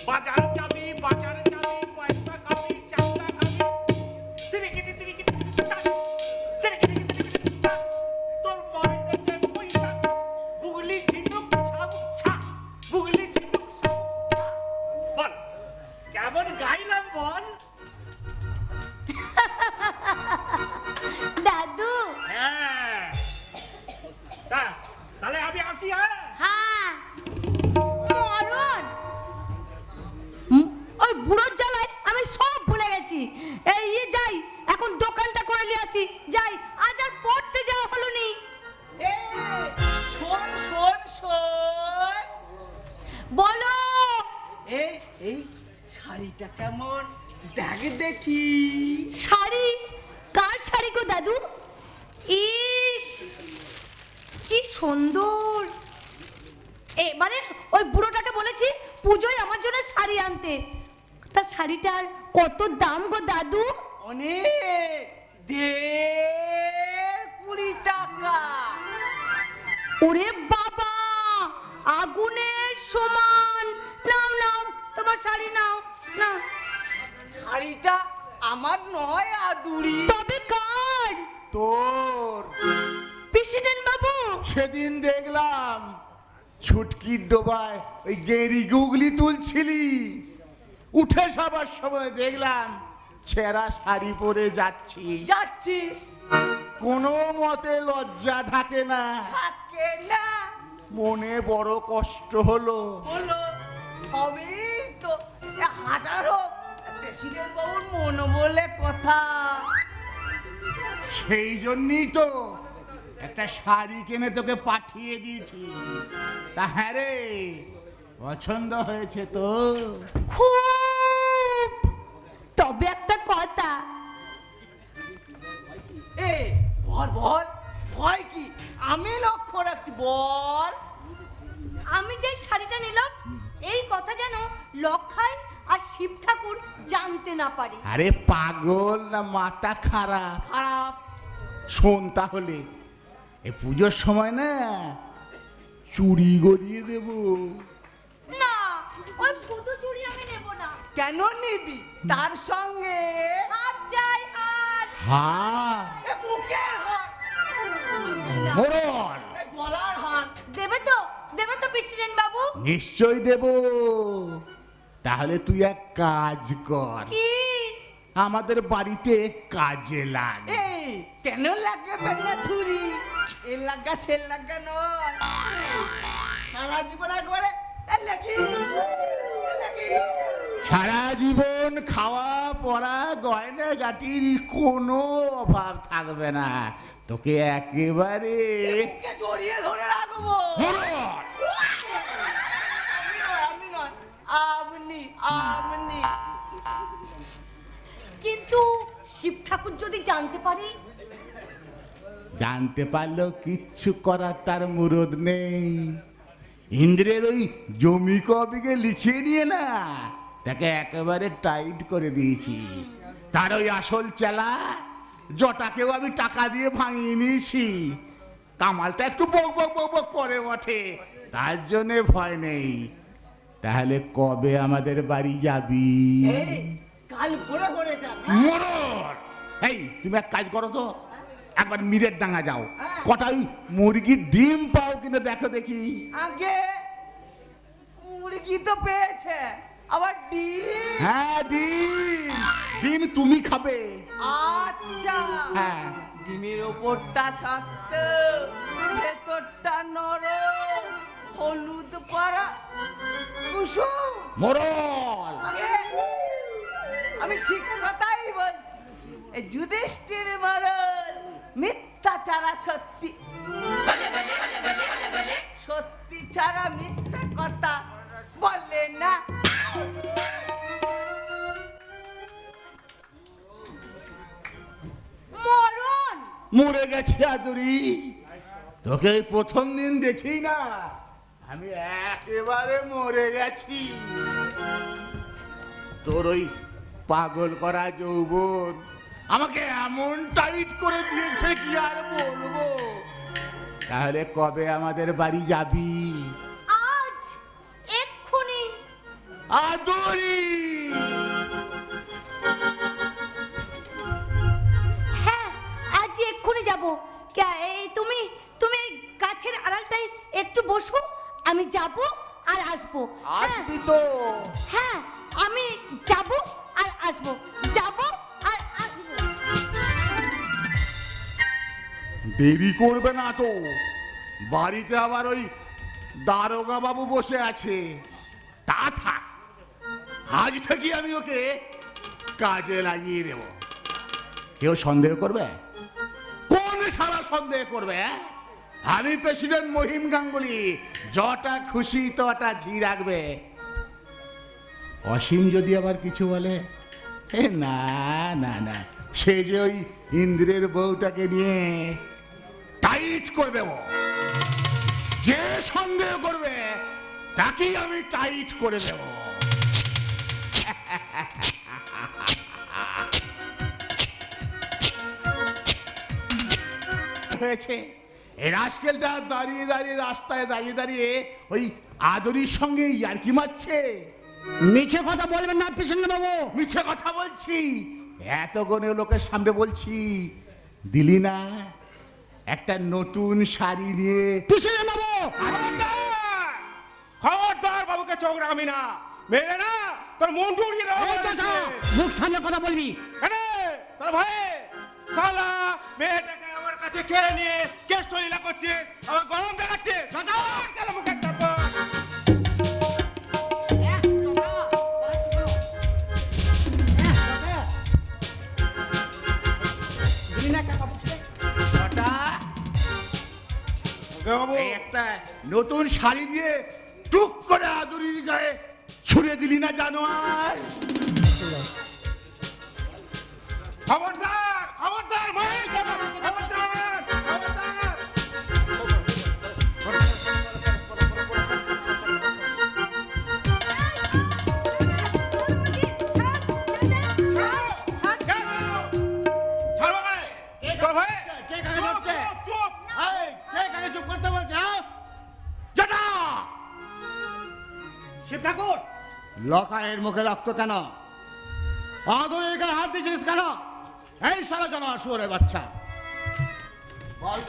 বাজার যাবি, বাজার যাবি, পয়সা খাবি, চাঁদা খাবি, তিরিকিটি তিরিকিটি টাক, তিরিকিটি তিরিকিটি টাক। তোর ময়দাতে পয়সা, গুগলি ঝিনুক ছাপ ছা, গুগলি ঝিনুক ছাপ ছা। বল, কেমন গাইলাম বল? দাদু। হ্যাঁ, তাহলে আমি আসি। হ্যাঁ, হ্যাঁ, মরণ। ওই বুড়োর জ্বালায় আমি সব ভুলে গেছি। এই যাই, এখন দোকানটা করে নিয়ে আসি। যাই, আজ আর পড়তে যাওয়া হলো নি। শোন শোন শোন, বলো। এই শাড়িটা কেমন দেখ দেখি। শাড়ি? কার শাড়ি গো দাদু? ইস কি সুন্দর। এবারে ওই বুড়োটাকে বলেছি পুজোয় আমার জন্য শাড়ি আনতে। তার শাড়িটার কত দাম গো দাদু? অনেক, 1.5 টাকা। ওরে বাবা, আগুনের সমান। নাও নাও, তোমার শাড়ি নাও। না, শাড়িটা আমার নয় আদুরি। তবে কার? তোর। প্রেসিডেন্ট বাবু। সেদিন দেখলাম ছুটকির ডোবায় ওই গেরি গুগলি তুলছিলি, উঠে সবার সময় দেখলাম ছেঁড়া শাড়ি পরে যাচ্ছিস? কোনো মতে লজ্জা ঢাকে না। থাকে না। মনে বড় কষ্ট হলো। হলো, হবেই তো। হাজারো প্রেসিডেন্ট বাবুর মন বলে কথা। সেই জন্যই তো একটা শাড়ি কিনে তোকে পাঠিয়ে দিয়েছি। তা হ্যাঁ রে, পছন্দ হয়েছে তো? খুব। তবে একটা কথা। বল বল, ভয় কি? আমি লক্ষ্য রাখছি, বল। আমি যে শাড়িটা নিলাম, এই কথা যেন লক্ষাই আর শিব ঠাকুর জানতে না পারে। আরে পাগল না মাথা খারাপ? খারাপ। শোন তাহলে, এই পুজোর সময় না চুড়ি গড়িয়ে দেব। না, ওই শুধু চুড়ি আমি নেব না। কেন নিবি? তার সঙ্গে হাত যাই হাত। হার? বুকের হার। না মোড়ল এই গলার হার দেবে তো প্রেসিডেন্ট বাবু? নিশ্চয় দেব। তাহলে তুই এক কাজ কর, কি? আমাদের বাড়িতে কাজে লাগ। এই কেন লাগে বেলা ছুরি? এর লাগা সে লাগা নয়, সারা জীবন একবারে এর লাগি। সারা জীবন খাওয়া পড়া গয়না গাটির কোনো অভাব থাকবে না, তোকে একেবারে কে জড়িয়ে ধরে রাখবো। মোড়ল। আমি নয়, আপনি আপনি। কিন্তু শিব ঠাকুর যদি জানতে পারে? জানতে পারলেও কিচ্ছু করার তার মুরদ নেই। ইন্দ্রের ওই জমি কবিকে লিখিয়ে নিয়ে না তাকে একেবারে টাইট করে দিয়েছি। তার ওই আসল চেলা জটাকেও আমি টাকা দিয়ে ভাঙিয়ে নিয়েছি। কামালটা একটু বক বক বক বক করে বটে, তার জন্যে ভয় নেই। তাহলে কবে আমাদের বাড়ি যাবি? এই কাল ভোরে ভোরে যাস। মোড়ল, এই তুমি এক কাজ করো তো, একবার মিরের ডাঙ্গা যাও, কটা ওই মুরগির ডিম পাও কিনা দেখো দেখি। আগে মুরগি তো পেয়েছে, আবার ডিম। হ্যাঁ ডিম, ডিম তুমি খাবে। আচ্ছা, হ্যাঁ ডিমের ওপরটা শক্ত, ভেতরটা নরম, হলুদ পাড়া কুসুম। মোড়ল, আগে আমি ঠিক কথাই বলছি। এই যুধিষ্ঠির মহারাজ মিথ্যা ছাড়া সত্যি, সত্যি ছাড়া মিথ্যা কথা বলে না। মরণ! মরে গেছে আদুরি, তোকে এই প্রথম দিন দেখি না আমি একেবারে মরে গেছি। তোর ওই পাগল করা যৌবন আমাকে এমন টাইট করে দিয়েছে কি আর বলবো। তাহলে কবে আমাদের বাড়ি যাবি? আজ, এক্ষুনি। আদুরি, হ্যাঁ, আজ এক্ষুনি যাব। তুমি তুমি এই গাছের আড়ালটায় একটু বসো, আমি যাব আর আসবো। আসবি তো? হ্যাঁ, আমি যাব আর আসবো, যাব আর আসবো। দেরি করবে না তো, বাড়িতে আবার ওই দারোগা বাবু বসে আছে। তা থাক, আজ থেকে আমি ওকে কাজে লাগিয়ে দেব। কেউ সন্দেহ করবে? কোন সারা সন্দেহ করবে? আমি প্রেসিডেন্ট মহিম গাঙ্গুলি, যটা খুশি তটা ঝি রাখবে। অসীম যদি আবার কিছু বলে, না না না, সে যে ওই ইন্দ্রের বউটাকে নিয়ে টাইট করে দেব। যে সন্দেহ করবে তাকেই আমি টাইট করে দেব। হয়েছে এই রাস্কেলটা দাঁড়িয়ে দাঁড়িয়ে রাস্তায় দাঁড়িয়ে দাঁড়িয়ে ওই আদরির সঙ্গে ইয়ার্কি মারছে। মিছে কথা বলবেন না প্রেসিডেন্ট বাবু। মিছে কথা বলছি? এত গনে লোকের সামনে বলছি। দিলি না একটা নতুন শাড়ি নিয়ে? প্রেসিডেন্ট বাবু, খবরদার বাবুকে চোখ রাখবি না, মেরে না তোর মন উড়িয়ে দেবো। এই চাচা, মুখ সামনে কথা বলবি। আরে তোর ভাই সালা মেয়েটাকে আমার কাছে কেড়ে নিয়ে কেষ্ট লীলা করছে, আমার গরম দেখাচ্ছে। চলো মুখে চাপো। এই একটা নতুন শাড়ি দিয়ে টুক করে আদুরির গায়ে ছুঁড়ে দিলি না জানোয়ার? খবরদার খবরদার ভাই, খবরদার খবরদার। শিব ঠাকুর, লকায়ের মুখে রক্ত কেন? আদরের গায়ে হাত দিয়েছিস কেন? এই সারা জানোয়ার শুয়োরের বাচ্চা, বল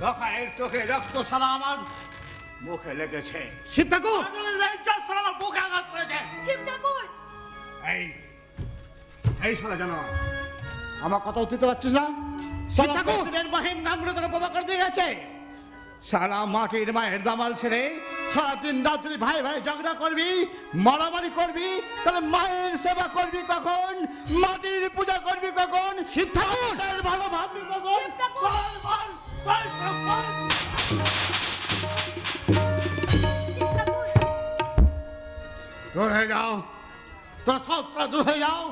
লখায়ের চোখে রক্ত সারা আমার মুখে লেগেছে। শিব ঠাকুর সারা আমার বুকে আঘাত করেছে। শিব ঠাকুর এই এই শালা জানোয়ার, আমার কথা উঠতে পারছিস না? শিব ঠাকুর! প্রেসিডেন্ট মহিম নামগুলো তোকে বোমা করে দিয়ে গেছে। সারা মাটির মায়ের দামাল ছেড়ে সারাদিন রাত্রি ভাই ভাই ঝগড়া করবি, মারামারি করবি, তাহলে মায়ের সেবা করবি কখন? মাটির পূজা করবি কখন? শিব ঠাকুর! ভালো ভাববি কখন? দূর হয়ে যাও, তোরা সব দূর হয়ে যাও,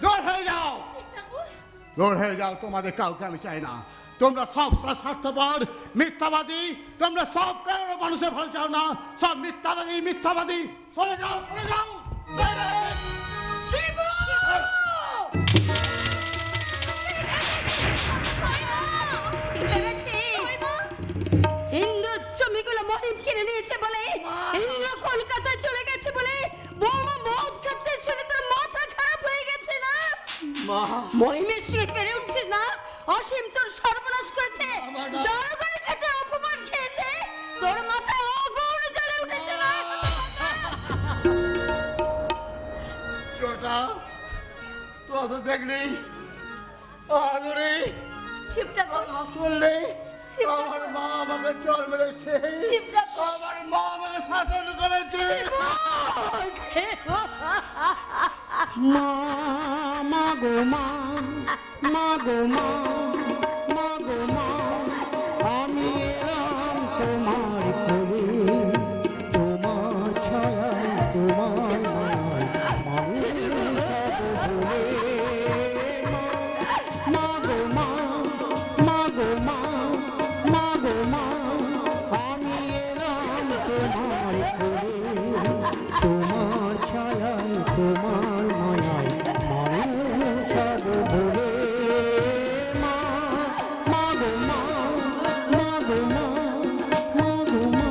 দূর হয়ে যাও, দূর হয়ে যাও। তোমাদের কাউকে আমি চাই না। তোমরা সব স্বার্থপর, মিথ্যাবাদী। তোমরা সব কারণে মানুষের ভালো চাও না, সব মিথ্যাবাদী, মিথ্যাবাদী। সরে যাও, সরে যাও। ইন্দ্র জমিগুলো মহিম কিনে নিয়েছে বলে, ইন্দ্র কলকাতায় চলে গেছে বলে, বৌমা মদ খাচ্ছে শুনে তোর মাথা খারাপ হয়ে গেছে না? মহিমের সঙ্গে পেরে উঠছিস না? অসীম তোর সর্বনাশ করেছে, দারোগার কাছে অপমান খেয়েছে, তোর মাথায় আগুন জ্বলে উঠেছে না? চোটা, তোরা তো দেখলি, আদরে শিব ঠাকুর, শুনলি, শিব ঠাকুর। আমার মা আমাকে চোর মেরেছে, শিব ঠাকুর। আমার মা আমাকে শাসন করেছে। মা মা গো মা, মা গো মা, মা গো মা, আমি এলাম তোমার কোলে, তোমার ছায়ায়, তোমার মায়ায়, মানুষ সব ভুলে। মা গো মা, মা গো মা, মা গো মা, আমি এলাম তোমার কোলে, তোমার ছায়ায়, তোমার মায়ায়, মানুষ সব ভুলে। মা মা গো মা, মা গো মা, মা গো মা, মা গো মা।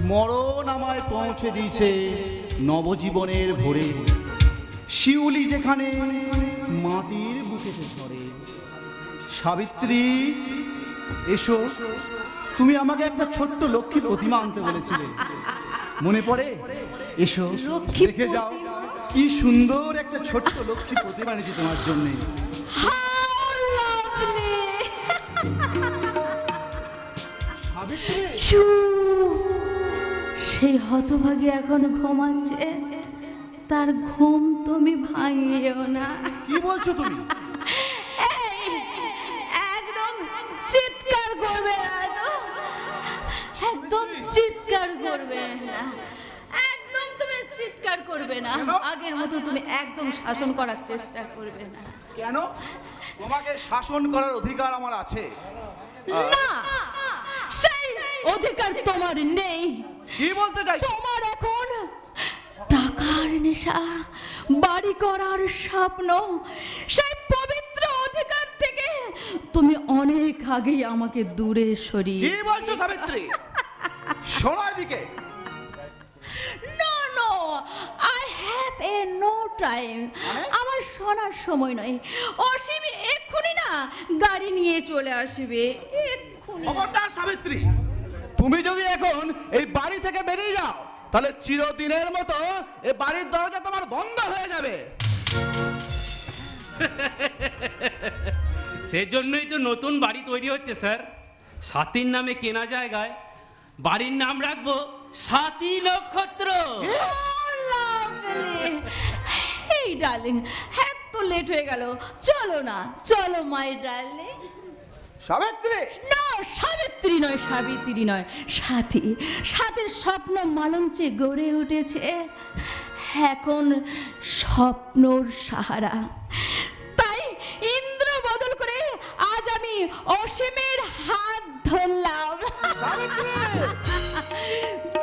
মরণ আমায় পৌঁছে দিয়েছে নবজীবনের ভোরে, শিউলি যেখানে মাটির বুকেতে ধরে। সাবিত্রী এসো, তুমি আমাকে একটা ছোট্ট লক্ষ্মী প্রতিমা আনতে বলেছিলে, মনে পড়ে? এসো লক্ষ্মী দেখে যাও, প্রতিমা? কি সুন্দর একটা ছোট্ট লক্ষ্মী প্রতিমা এনেছি তোমার জন্য। How lovely! সাবিত্রী চু, সেই হতভাগী এখন ঘুমাচ্ছে, তার ঘুম তুমি ভাঙিও না। কি বলছো তুমি? এই, একদম চিৎকার করবে না তো, একদম চিৎকার করবে না, একদম তুমি চিৎকার করবে না, আগের মতো তুমি একদম শাসন করার চেষ্টা করবে না। কেন? তোমাকে শাসন করার অধিকার আমার আছে। না, সেই অধিকার তোমার নেই। কি বলতে চাইছো? তোমার এখন টাকার নেশা, বাড়ি করার স্বপ্ন, সেই পবিত্র অধিকার থেকে তুমি অনেক আগেই আমাকে দূরে সরিয়ে। কি বলছো সাবিত্রী? শোনো এদিকে। No no, I have a no time. আমার শোনার সময় নয়। অসীম এক্ষুনি না গাড়ি নিয়ে চলে আসবে, এক্ষুনি। খবরদার সাবিত্রী, তুমি যদি এখন এই বাড়ি থেকে বেরিয়ে যাও, তাহলে চিরদিনের মতো এই বাড়ির দরজা তোমার বন্ধ হয়ে যাবে। সেজন্যই তো নতুন বাড়ি তৈরি হচ্ছে স্যার। সাতির নামে কেনা জায়গায় বাড়ির নাম রাখবো সাতী নক্ষত্র। হেই ডার্লিং, এত লেট হয়ে গেল, চলো না, চলো মাই ডার্লিং। সাবিত্রী না, সাবিত্রী নয়, সাবিত্রী নয়, সাথী। সাথীর স্বপ্ন মালঞ্চে গড়ে উঠেছে, এখন স্বপ্নর সাহারা। তাই ইন্দ্র বদল করে আজ আমি অসীমের হাত ধরলাম।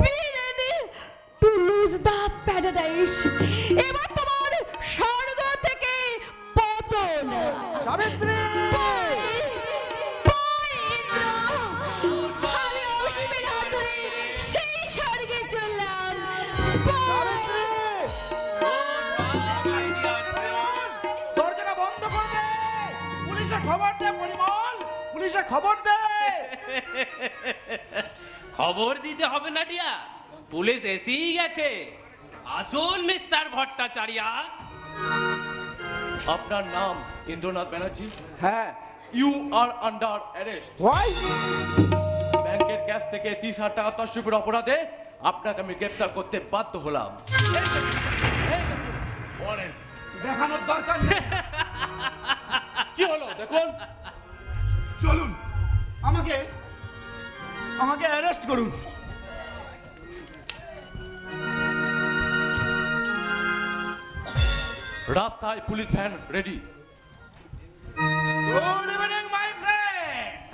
Be ready to lose the paradise. এবার তোমার স্বর্গ থেকে পতন। সাবিত্রী Bye, ইন্দ্র। আমি পুলিশে খবর দে পরিমল, পুলিশে খবর দে। খবর দিতে হবে না ডিয়া, পুলিশ এসেই গেছে। আসুন মিস্টার ভট্টাচার্য। আপনার নাম ইন্দ্রনাথ ব্যানার্জি। হ্যাঁ। You are under arrest. Why? ব্যাংকের ক্যাশ থেকে 30,000 টাকা তসরুপের অপরাধে আপনাকে আমি গ্রেফতার করতে বাধ্য হলাম। ওয়ারেন্ট দেখানোর দরকার নেই। কি হলো দেখুন। চলুন, আমাকে অ্যারেস্ট করুন। রাস্তায় police van ready. Good evening, my friend.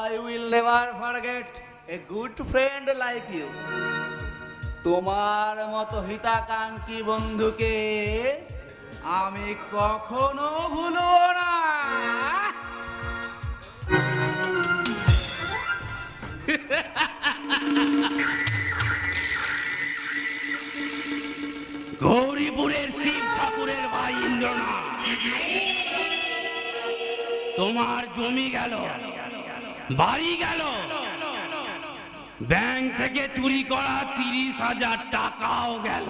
I will never forget a good friend like you. তোমার মতো হিতাকাঙ্ক্ষী বন্ধুকে আমি কখনো ভুলব না। গৌরীপুরের শিব ঠাকুরের ভাই ইন্দ্রনাথ, তোমার জমি গেল, বাড়ি গেল, ব্যাংক থেকে চুরি করা 30,000 টাকাও গেল।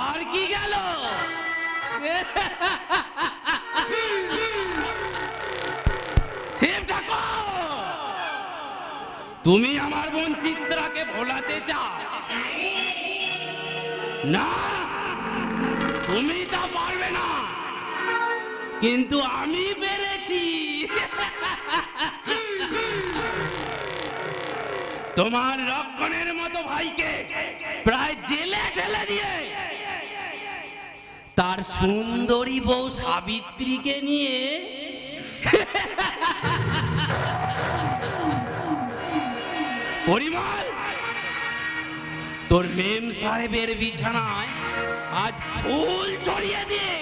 আর কি গেল? শিব ঠাকুর, তুমি আমার বোন চিত্রাকে ভোলাতে চাও না? তুমি তা পারবে না, কিন্তু আমি পেরেছি। তোমার লক্ষণের মতো ভাইকে প্রায় জেলে ঠেলে দিয়ে তার সুন্দরী বউ সাবিত্রীকে নিয়ে পরিমল, তোর মেম সাহেবের বিছানায় আজ ফুল ছড়িয়ে দিয়ে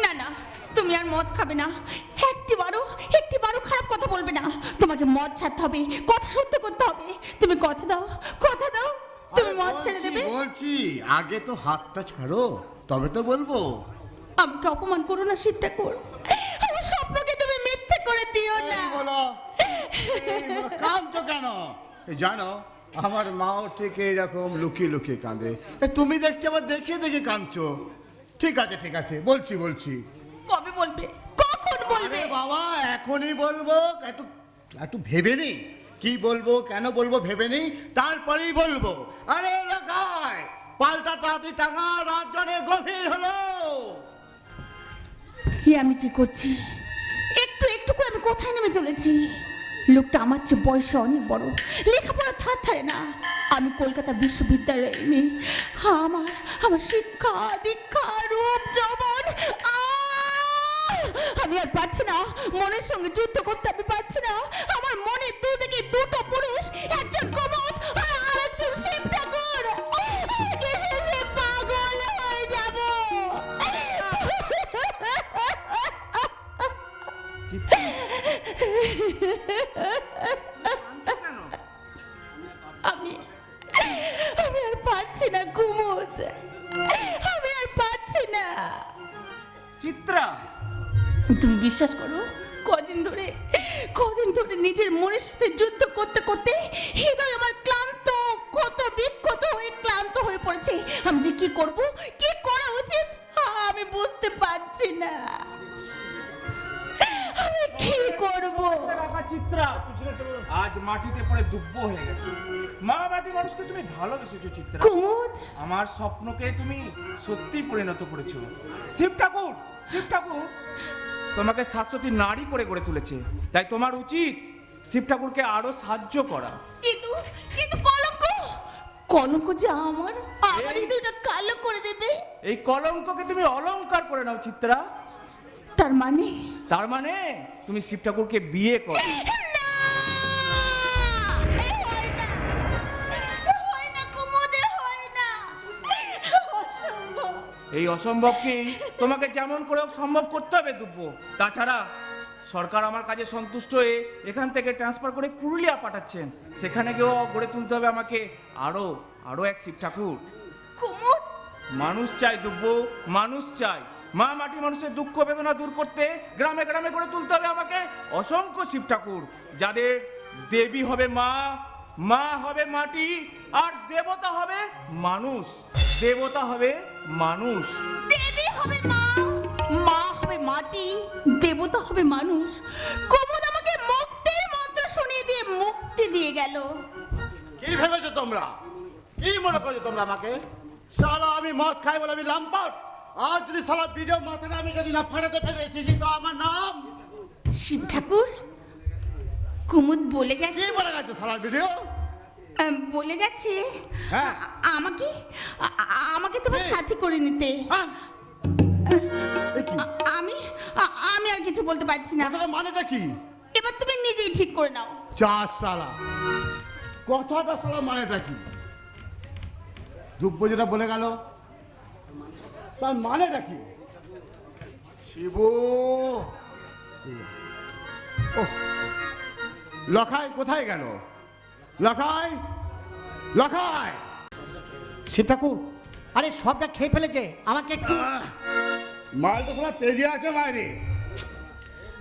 না না, তুমি আর মদ খাবে না। একটিবারও খারাপ কথা বলবে না। তোমাকে মদ ছাড়তে হবে, কথা সত্য করতে হবে। তুমি কথা দাও, তুমি মদ ছেড়ে দেবে। বলছি আগে তো হাতটা ছাড়ো, তবে তো বলবো। আমাকে অপমান করো না শিব ঠাকুর, আমার স্বপ্নকে তুমি মিথ্যে করে দিও না। কাঁদছো কেন? জানো আমার মাও ঠিক এইরকম লুকিয়ে লুকিয়ে কাঁদে। তুমি দেখছি আবার দেখে দেখে কাঁদছো। ঠিক আছে বলছি। কবে বলবে? কখন বলবে? বাবা এখনই বলবো। একটু ভেবে নি কি বলবো, কেন বলবো ভেবে নি, তারপরেই বলবো। আরে এলাকায় পাল্টা তাঁতি টাকা রাত জনে গভীর হলো। আমি কি করছি? একটু করে আমি কোথায় নেমে চলেছি? লোকটা আমার চেয়ে বয়সে অনেক বড়, লেখাপড়া ধারে না। আমি কলকাতা বিশ্ববিদ্যালয়ে মেয়ে। আমার শিক্ষা দীক্ষা রূপ যৌবন, আমি আর পারছি না। মনের সঙ্গে যুদ্ধ করতে আমি পারছি না। আমার মনে দুদিকে দুটো পুরুষ, একজন কোমদ আর একজন শিব ঠাকুর। শেষে পাগল হয়ে যাব। আমি আর পারছি না কুমুদ, আমি আর পারছি না। চিত্রা, তুমি বিশ্বাস করো, কদিন ধরে নিজের মনের সাথে যুদ্ধ করতে করতে হৃদয় আমার ক্ষত বিক্ষত হয়ে ক্লান্ত হয়ে পড়েছে। আমি যে কি করব, কি করা উচিত আমি বুঝতে পারছি না। আমি কি করব? চিত্রা, আজ মাটিতে পড়ে দুব্ব হয়ে গেছে। মা বাড়ি মানুষকে তুমি ভালোবেসেছো চিত্রা। কুমুদ, আমার স্বপ্নকে তুমি সত্যি পরিণত করেছো। শিব ঠাকুর তোমাকে শাশ্বতী নারী করে গড়ে তুলেছে, তাই তোমার উচিত শিব ঠাকুরকে আরো সাহায্য করা। কিন্তু কলঙ্ক যে আমার হৃদয়টা কালো করে দেবে। এই কলঙ্ককে তুমি অলংকার করে নাও চিত্রা। তার মানে তুমি শিব ঠাকুরকে বিয়ে করো। এই অসম্ভবকেই তোমাকে যেমন করে হোক সম্ভব করতে হবে দুব্য। তাছাড়া সরকার আমার কাজে সন্তুষ্ট হয়ে এখান থেকে ট্রান্সফার করে পুরুলিয়া পাঠাচ্ছেন। সেখানে গিয়েও গড়ে তুলতে হবে আমাকে আরো এক শিব ঠাকুর। কুমুদ, মানুষ চাই দুব্য, মানুষ চাই। মা মাটি মানুষের দুঃখ বেদনা দূর করতে গ্রামে গ্রামে গড়ে তুলতে হবে আমাকে অসংখ্য শিব ঠাকুর, যাদের দেবী হবে মা, মা হবে মাটি, আর দেবতা হবে মানুষ। দেবতা হবে মানুষ। দেবী হবে মা, মা হবে মাটি, দেবতা হবে মানুষ। কুমুদ আমাকে মুক্তির মন্ত্র শুনিয়ে দিয়ে মুক্তি দিয়ে গেল। কি ভেবেছো তোমরা? কি মনে করছো তোমরা আমাকে? শালা আমি মদ খাই বলে আমি লাম্পট। আর যদি শালা ভিডিও মাথাটা আমি যদি না ফাটাতে পেরেছি তো আমার নাম শিব ঠাকুর, কুমুদ বলে গেছে। কি বলে গেছে শালা ভিডিও? বলে গেছে হ্যাঁ। আমাকে তোমার সাথী করে নিতে। হ্যাঁ? এ কি? আমি আর কিছু বলতে পারছি না। কথাটা মানেটা কি? এবার তুমি নিজেই ঠিক করে নাও। চার শালা কথাটা শালা মানেটা কি? দুব্য যেটা বলে গেল তার মানেটা কি? শিবু, ওহ, লখাই কোথায় গেল? লখাই, লখাই! শিব ঠাকুর, আরে সবটা খেয়ে ফেলেছে, আমাকে একটু। মাল তো শালা তেজে আছে মায়েরে,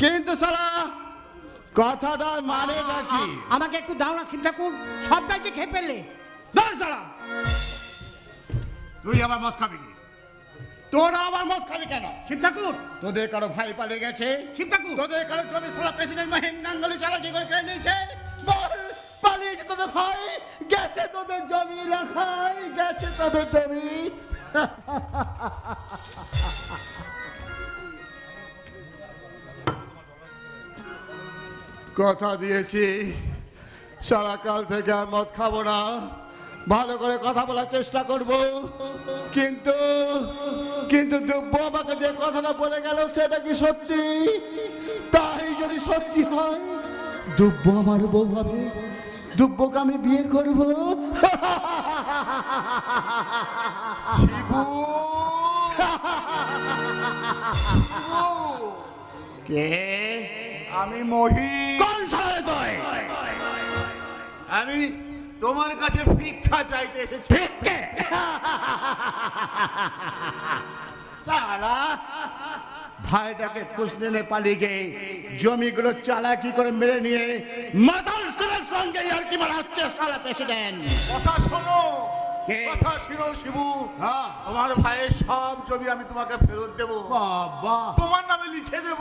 কিন্তু শালা কথাটা মানেটা কি? আমাকে একটু দাও না শিব ঠাকুর, সবটাই যে খেয়ে ফেললে। ধর শালা, তুই আবার মদ খাবি কি? তোরা আবার মদ খাবি কেন? শিব ঠাকুর, তোদের কারো ভাই পালিয়ে গেছে? শিব ঠাকুর, তোদের কারো জমি সারা প্রেসিডেন্ট মহিম গাঙ্গুলি চালাকি করে খেয়ে নিয়েছে? বল, পালিয়েছে তোদের ভাই, গেছে তোদের জমি, রাখাই গেছে তোদের জমি। কথা দিয়েছি সারা কাল থেকে আর মদ খাবো না, ভালো করে কথা বলার চেষ্টা করব। কিন্তু কিন্তু দুব্য আমাকে যে কথাটা বলে গেল সেটা কি সত্যি? তাই যদি সত্যি হয় দুব্য আমার বউ হবে, দুব্যকে আমি বিয়ে করব। কে? আমি মহি। কোন সালে তুই? আমি তোমার কাছে ভিক্ষা চাইতে এসেছি। ভিক্ষে? সালা ভাইটাকে পুষনে পালিয়ে গিয়ে জমিগুলো চালাকি করে মেরে নিয়ে মাতাল স্কুলের সঙ্গে আর কি মারাচ্ছে সালা প্রেসিডেন্ট। কথা শোনো, কথা শোনো শিবু, তোমার ভাইয়ের সব জমি আমি তোমাকে ফেরত দেব, বাবা তোমার নামে লিখে দেব।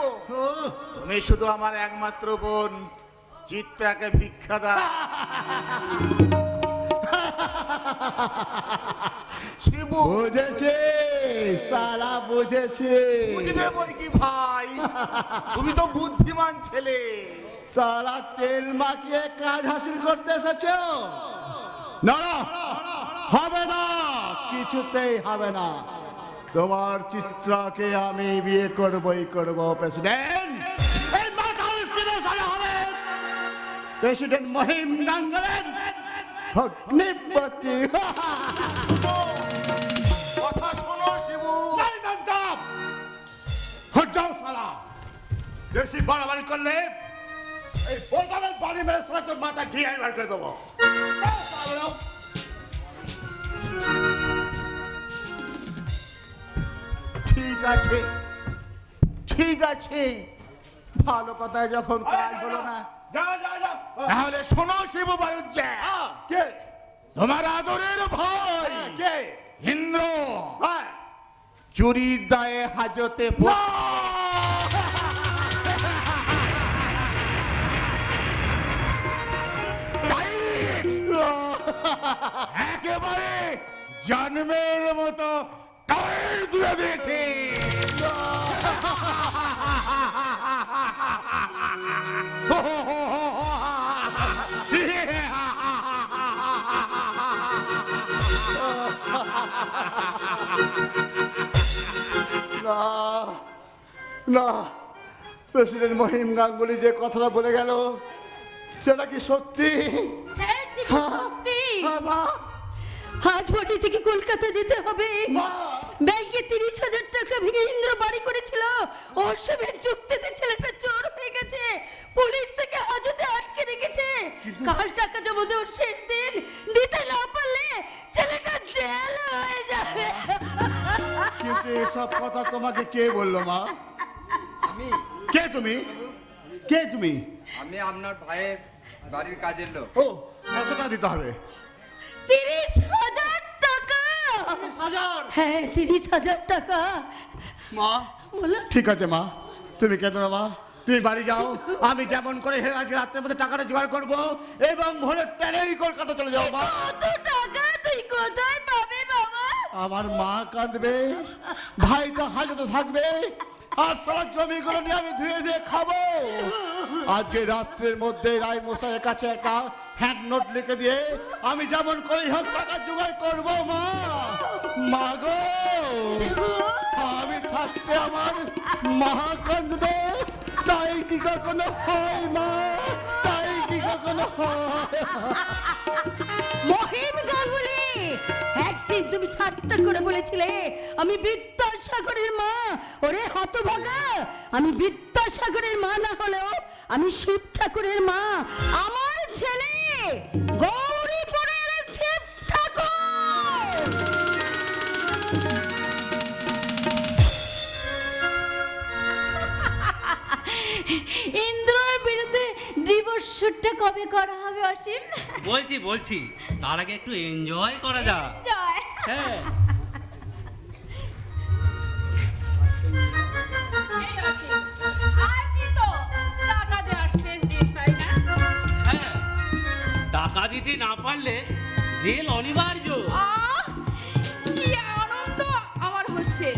তুমি শুধু আমার একমাত্র বোন চিত্রাকে ভিক্ষা দাও। শিবু বুঝেছে, সালা বুঝেছে। বুঝবে বই কি ভাই, তুমি তো বুদ্ধিমান ছেলে। সালা তেল মাখিয়ে কাজ হাসিল করতে এসেছো? না না, হবে না, কিছুতেই হবে না। তোমার চিত্রাকে আমি বিয়ে করবই করব প্রেসিডেন্ট। এই মাতাল সিনে সালা হবে প্রেসিডেন্ট মহিম গাঙ্গুলের ভগ্নিপতি। কথা শোনো শিবু। নাই মানতাম। হট যাও শালা, বেশি বাড়াবাড়ি করলে এই বোতলের বাড়ি মেরে সালা তোর মাথা ঘিয়ে বার করে দেবো। ঠিক আছে, ঠিক আছে, ভালো কথায় যখন কাজ হলো না, তাহলে শোনো শিবু বাড়ুজ্জে, কে তোমার আদরের ভাই? কে? ইন্দ্র চুরির দায়ে হাজতে একেবারে জন্মের মতো টাইট তুলে দিয়েছে। না না, প্রেসিডেন্ট মহিম গাঙ্গুলি যে কথাটা বলে গেল সেটা কি সত্যি? হ্যাঁ শিবু, সত্যি। মা, আজ বাড়ি থেকে কলকাতা যেতে হবে। মা, ব্যাংকে 30,000 টাকা ভেঙে ইন্দ্র বাড়ি করেছিল। অসমের যুক্তিতে ছেলেটা চোর হয়ে গেছে, পুলিশ থেকে হাজতে আটকে রেখেছে। কাল টাকা জমা দেওয়ার শেষ দিন, দিতে না পারলে ছেলেটা জেল হয়ে যাবে। কিন্তু এসব কথা তোমাকে কে বললো মা? আমি কে তুমি? কে তুমি? আমি আপনার ভাইয়ের বাড়ির কাজের লোক। ও, কতটা দিতে হবে? 30,000 টাকা। হ্যাঁ, 30,000 টাকা। মা বলো। ঠিক আছে মা, তুমি কেঁদো না মা, তুমি বাড়ি যাও। আমি যেমন করে আজ রাত্রের মধ্যে টাকাটা জোগাড় করবো এবং ভোরের ট্রেনেই কলকাতা চলে যাও মা। কত টাকা তুই কোথায় পাবে বাবা? আমার মা কাঁদবে, ভাইটা হাজতে থাকবে, আর সারা জমিগুলো নিয়ে আমি ধুয়ে দিয়ে খাবো। আজকে রাত্রের মধ্যে রায় মশাইয়ের কাছে একটা হ্যান্ড নোট লিখে দিয়ে আমি যেমন করে হোক টাকা জোগাড় করবো মা। মা গো, আমি থাকতে আমার মা কাঁদবে, তাই কি কখনো হয় মা? তাই কি কখনো হয়? মহিম গাঙ্গুলি, একদিন তুমি ঠাট্টা করে বলেছিলে আমি বিদ্যাসাগরের মা। ওরে হতভাগা, আমি বিদ্যাসাগরের মা না হলেও আমি শিব ঠাকুরের মা। আমার ছেলে গৌরীপুরের শিব ঠাকুর। ইন্দ্রর বিরুদ্ধে ডিভোর্স শুটটা কবে করা হবে অসীম? বলছি তার আগে একটু এনজয় করা যাক। জয়। হ্যাঁ, আজই তো টাকা দেওয়ার শেষ দিন, তাই না? হ্যাঁ, টাকা দিতে না পারলে জেল অনিবার্য। আহ, কি আনন্দ আমার হচ্ছে,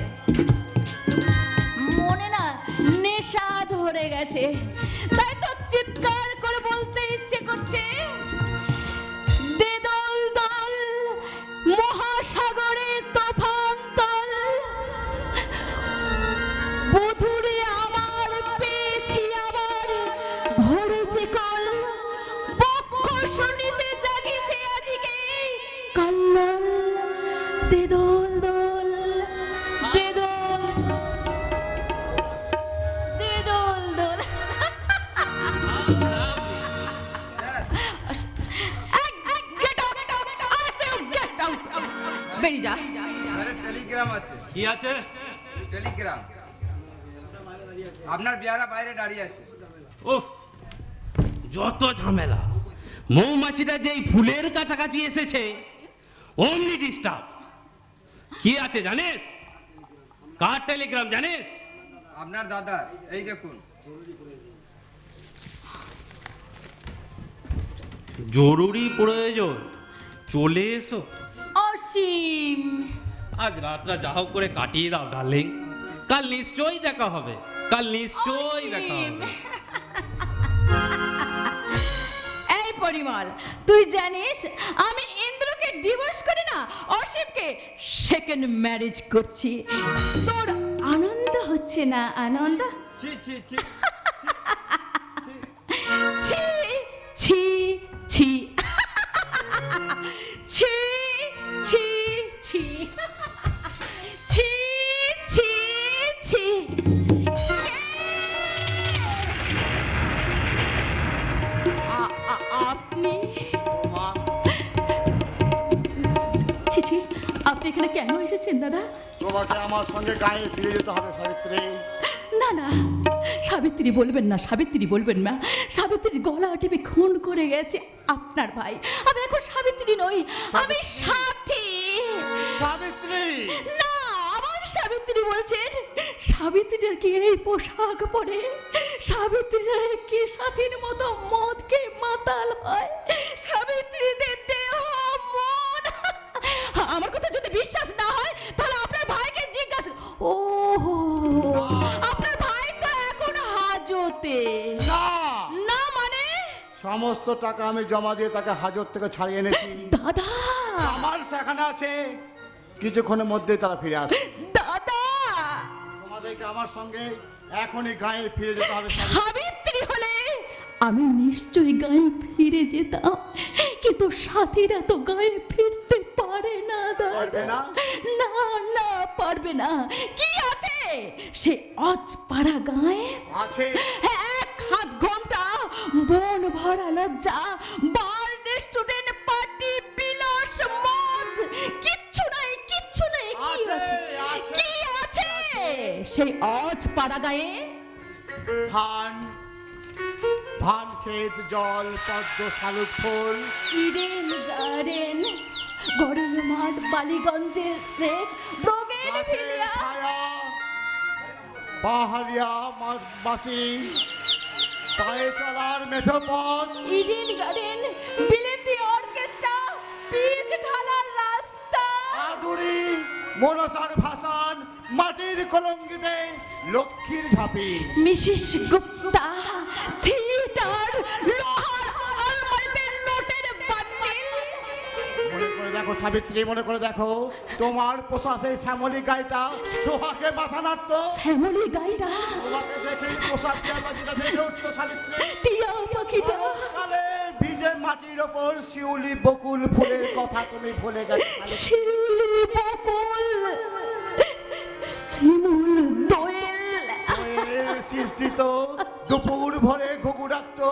মনে না নেশা ধরে গেছে, তাই তো চিৎকার করে বলতে ইচ্ছে করছে, দে দল দল মহাসাগরে তুফান তল, বধুরে আমার পেয়েছি আবার ভরেছে কল, পক্ষ শুনিতে জাগিছে আজকে কল্লোল, দে দোল দোল, দে দোল, দে দোল দোল। Get out! I say get out! বেরিয়ে যা। টেলিগ্রাম আছে। কি আছে? টেলিগ্রাম। আপনার বিয়ারা বাইরে দাঁড়িয়ে আছে। ওহ, যত ঝামেলা। মৌমাছিটা যেই ফুলের কাছাকাছি এসেছে অমনি ডিস্টার্ব। কি আছে জানিস? কার টেলিগ্রাম জানিস? আপনার দাদা, এই দেখুন। জরুরি প্রয়োজন, চলে এসো। অসীম, আজ রাতটা যা হোক করে কাটিয়ে দাও ডার্লিং, কাল নিশ্চয়ই দেখা হবে, কাল নিশ্চয়ই দেখা হবে। এই পরিমল, তুই জানিস আমি ইন্দ্রকে ডিভোর্স করে না অসীমকে সেকেন্ড ম্যারেজ করছি। তোর আনন্দ হচ্ছে না? আনন্দ? ছি ছি ছি। ছি ছি ছি ছি ছি ছি ছি ছি ছি। আপনি মা, ছি ছি, আপনি এখানে কেন এসেছেন দাদা? তোমাকে আমার সঙ্গে গায়ে ফিরে যেতে হবে সাবিত্রী। না না, সাবিত্রী বলবেন না, সাবিত্রী বলবেন না। সাবিত্রীর গলা টিপে খুন করে গেছে আপনার ভাই। আমি এখন সাবিত্রী নই, আমি সাথী। সাবিত্রী না, আমার সাবিত্রী বলছেন? সাবিত্রীর কি এই পোশাক পরে? সাবিত্রীরা কি সাথীর মতো মদ খেয়ে মাতাল হয়? সাবিত্রীদের দেহ মন। আমার কথা যদি বিশ্বাস না হয় তাহলে আপনার ভাইকে জিজ্ঞাসা। ও, আপনার ভাই তো এখন হাজতে। না, না মানে? সমস্ত টাকা আমি জমা দিয়ে তাকে হাজত থেকে ছাড়িয়ে এনেছি। দাদা, আমার সেখানে আছে, কিছুক্ষণের মধ্যেই তারা ফিরে আসবে। দাদা, তোমাদেরকে আমার সঙ্গে এখনই গায়ে ফিরে যেতে হবে। সাবিত্রী হলে আমি নিশ্চয়ই গায়ে ফিরে যেতাম, কিন্তু সাথীরা তো গায়ে ফিরতে পারে না পারবে দাদা। না? না না পারবে না। কি আছে সে অজপাড়া গায়ে? আছে এক হাত ঘন্টা, মন ভরা লজ্জা, বার রেস্টুরেন্ট, পার্টি, বিলাস, মদ, কিচ্ছু নাই কিচ্ছু নাই। কি আছে কি আছে সেই অজপাড়া গায়ে? ধান, ধান ক্ষেত, জল, পদ্ম, শালুক ফুল, ইডেন গার্ডেন, গড়ের মাঠ, বালিগঞ্জের রেক, ব্রোগেন ভিলিয়া, ছায়া, পাহাড়িয়া বাসি, পায়ে চলার মেঠো পথ, ইডেন গার্ডেন, বিলেতি অর্কেস্ট্রা, পিচ ঢালার রাস্তা, আদুরি, মনসার ভাসান, মাটির কলঙ্কিতে লক্ষ্মীর ঝাঁপি, মিসেস গুপ্তা, থিয়েটার, লোহার আলমারিতে নোটের বান্ডিল। মনে করে দেখো সাবিত্রী, মনে করে দেখো তোমার পোষা সেই শ্যামলী গাইটা সোহাকে মাথা নাড়ত। শ্যামলী গাইটা, তোমাকে দেখে পোষা টিয়া পাখিটা দেখে উঠতো সাবিত্রী। টিয়া পাখিটা, সকালে ভিজে মাটির ওপর শিউলি বকুল ফুলের কথা তুমি ভুলে গেছো। শিউলি বকুল, শিমুল দোয়েল, সৃষ্টিত দুপুর ভরে ঘুঘু ডাকতো।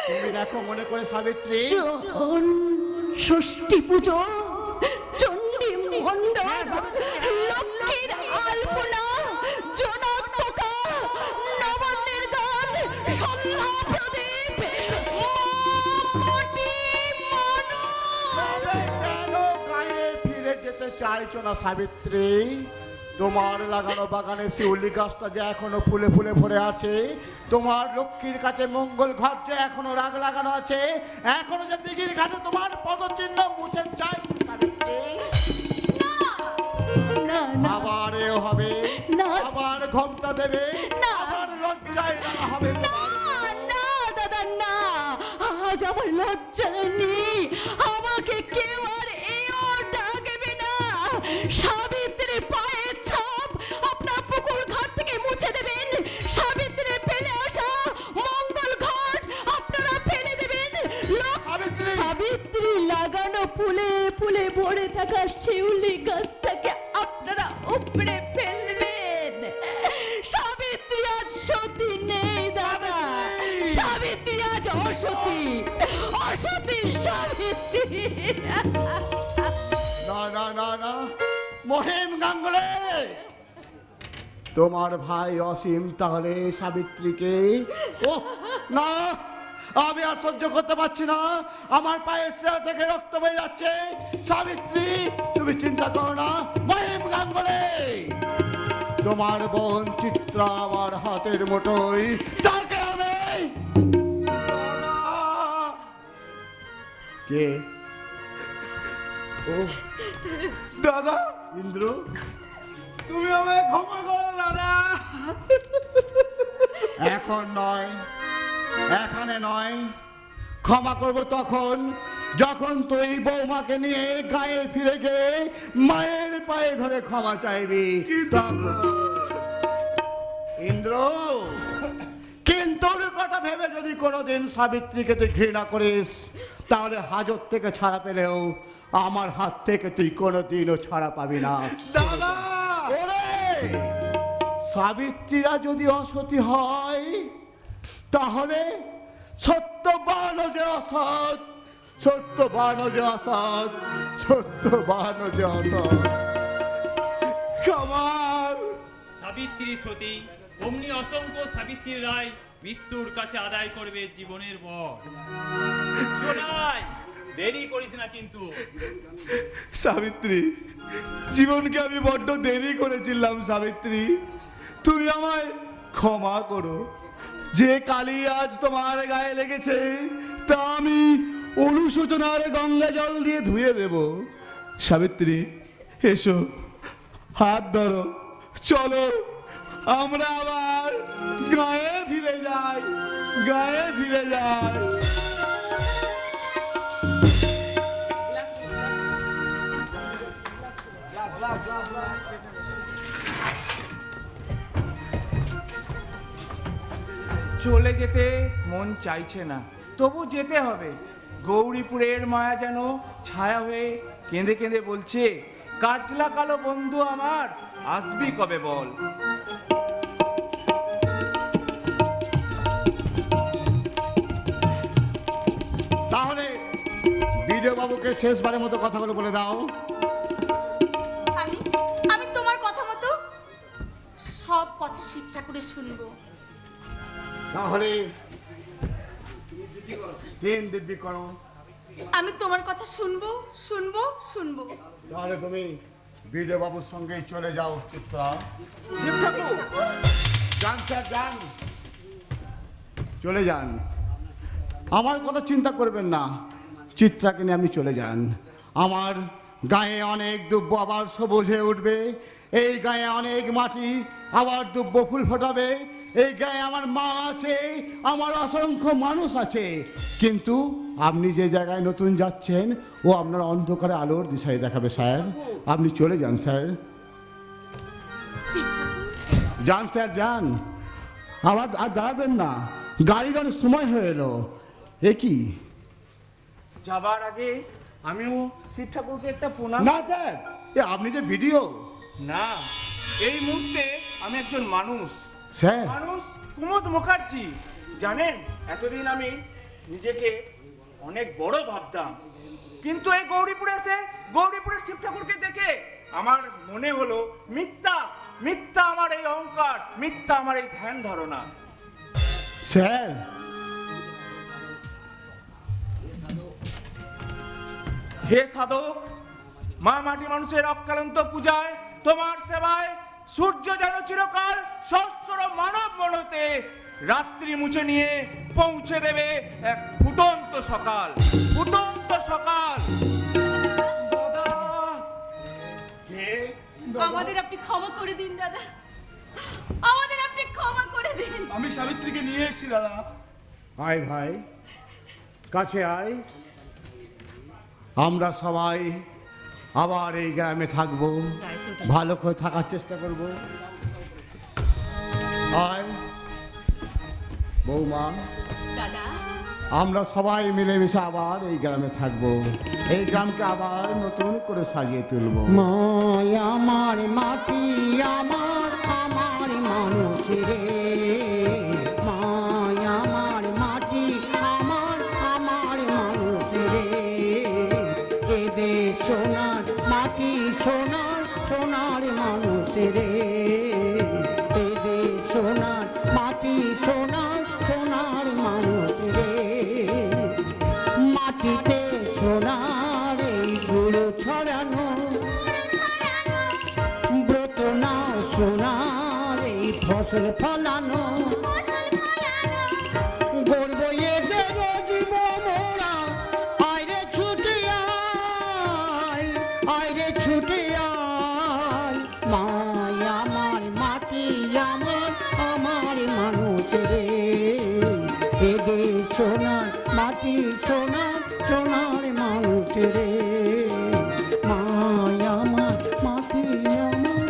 তুমি দেখো মনে করে সাবিত্রী, ষষ্ঠী পুজো, চণ্ডী মণ্ডপ, লক্ষ্মীর আলপনা, জনক পোকা, নবান্নের গান, সন্ধ্যা প্রদীপ, মাটি মানুষ। কেন গায়ে ফিরে যেতে চাইছো না সাবিত্রী? তোমার লাগানো বাগানে শিউলি গাছটা যে এখনো ফুলে ফুলে ভরে আছে, তোমার লক্ষ্মীর কাছে মঙ্গল ঘট যে এখনো রাগ লাগানো আছে, এখনো যে দিঘির ঘাটে তোমার পদচিহ্ন মুছে যায় সাবিত্রী। না না আবার এও হবে, না। আবার ঘোমটা দেবে, না। আবার লজ্জায় রাঙা হবে। না না দাদা না, আজ আমার লজ্জা নেই, আমাকে কেউ আর এও ডাকবে না। সাবিত্রী পায়ের ছাপ আপনার পুকুর ঘাট থেকে মুছে দেবেন, সাবিত্রী ফেলে আসা মঙ্গল ঘাট আপনারা ফেলে দেবেন, সাবিত্রী লাগানো ফুলে ফুলে ভরে থাকা শিউলি গাছটাকে আপনারা উপড়ে ফেলবেন। সাবিত্রী আজ সতী নেই দাদা, সাবিত্রী আজ অসতী, অসতী সাবিত্রী। না না না না, মহিম গাঙ্গুলে, তোমার ভাই অসীম তাহলে সাবিত্রীকে, ও না, আমি আর সহ্য করতে পারছি না, আমার পায়ের শিরা থেকে রক্ত বয়ে যাচ্ছে। সাবিত্রী তুমি চিন্তা করো না, মহিম গাঙ্গুলে, তোমার বোন চিত্রা আমার হাতের মুঠোয়, তাকে আমি কে? ও দাদা, ইন্দ্র, তুমি আমায় ক্ষমা করো দাদা। এখন নয়, এখানে নয়, ক্ষমা করব তখন যখন তুই বৌমাকে নিয়ে গায়ে ফিরে গিয়ে মায়ের পায়ে ধরে ক্ষমা চাইবি। ইন্দ্র, কিন্তু কথা ভেবে যদি কোনোদিন সাবিত্রীকে তুই ঘৃণা করিস, তাহলে হাজত থেকে ছাড়া পেলেও আমার হাত থেকে তুই কোনোদিনও ছাড়া পাবি না। দাদা, ওরে, সাবিত্রীরা যদি অসতী হয়, তাহলে সত্যবান যে অসৎ, সত্যবান যে অসৎ, সত্যবান যে অসৎ। কামাল, সাবিত্রী সতী, অমনি অসংখ্য সাবিত্রী রায় মৃত্যুর কাছে আদায় করবে জীবনের বর। শোনাই, দেরি করিস না কিন্তু। সাবিত্রী, জীবনকে আমি বড্ড দেরি করেছিলাম সাবিত্রী, তুমি আমায় ক্ষমা করো। যে কালি আজ তোমার গায়ে লেগেছে তা আমি অনুশোচনার গঙ্গা জল দিয়ে ধুয়ে দেব। সাবিত্রী, এসো, হাত ধরো, চলো আমরা আবার গায়ে ফিরে যাই, গায়ে ফিরে যাই। চলে যেতে মন চাইছে না, তবু যেতে হবে। গৌরীপুরের মায়া যেন ছায়া হয়ে কেঁদে কেঁদে বলছে, কাজলা কালো বন্ধু আমার, আসবি কবে বল? তাহলে বিডিও বাবুকে শেষবারের মতো কথাগুলো বলে দাও। আমি আমি তোমার কথা মতো সব কথা শিব ঠাকুরের শুনবো। তাহলে তিন দিব্যি করো। আমি তোমার কথা শুনবো শুনবো শুনবো। তাহলে তুমি বিডিও বাবুর সঙ্গে চলে যাও চিত্রা। শিব ঠাকুর যান স্যার যান, চলে যান। আমার কথা চিন্তা করবেন না, চিত্রাকে নিয়ে আপনি চলে যান। আমার গায়ে অনেক দুব্ব আবার সবুজ হয়ে উঠবে, এই গায়ে অনেক মাটি আবার দুব্ব ফুল ফোটাবে, এই গায়ে আমার মা আছে, আমার অসংখ্য মানুষ আছে। কিন্তু আপনি যে জায়গায় নতুন যাচ্ছেন ও আপনার অন্ধকারে আলোর দিশায় দেখাবে স্যার। আপনি চলে যান স্যার, শিব ঠাকুর যান স্যার যান। আবার আর দাঁড়াবেন না, গাড়ির অনেক সময় হয়ে এলো। এ কি? যাবার আগে আমিও শিব ঠাকুরকে একটা প্রণাম। না স্যার, এ আপনি যে ভিডিও। না, এই মুহূর্তে আমি একজন মানুষ। স্যার মানুষ কুমুদ মুখার্জি। জানেন, এতদিন আমি নিজেকে অনেক বড় ভাবতাম, কিন্তু এই গৌরীপুরে এসে গৌরীপুরের শিব ঠাকুরকে দেখে আমার মনে হলো মিথ্যা, মিথ্যা আমার এই অহংকার, মিথ্যা আমার এই ধ্যান ধারণা। স্যার হে সাধক, মা মাটি মানুষের অক্লান্ত পূজায়, তোমার সেবায় সূর্য যেন চিরকাল সহস্র মানব মনতে রাত্রি মুছে নিয়ে পৌঁছে দেবে এক ফুটন্ত সকাল, ফুটন্ত সকাল। আমাদের আপনি ক্ষমা করে দিন দাদা, আমাদের আপনি ক্ষমা করে দিন। আমি সাবিত্রীকে নিয়ে এসেছি দাদা। আয় ভাই, কাছে আয়। আমরা সবাই আবার এই গ্রামে থাকবো, ভালো করে থাকার চেষ্টা করব। আয় বৌমা, দাদা আমরা সবাই মিলেমিশে আবার এই গ্রামে থাকবো, এই গ্রামকে আবার নতুন করে সাজিয়ে তুলবো। মায়া আমার মাটি আমার আমার মানুষ রে, মায়া আমার মাটি আমার আমার মানুষ রে, এদের সোনার মাটি সোনার সোনার মানুষ রে, এদের সোনার মাটি সোনার সোনার মানুষ রে, মাটিতে সোনার এই গুঁড়ো ছড়ানো, ব্রত না সোনার এই ফসল ফলানো, গর্ব এদের জীব মোরা, আইরে ছুটে আয়, আইরে ছুটে আয়, মায় আমার মাটি আমার আমার মানুষ রে, এদের সোনার মাটি সোনার সোনার মানুষ রে, মায় আমার মাটি আমার।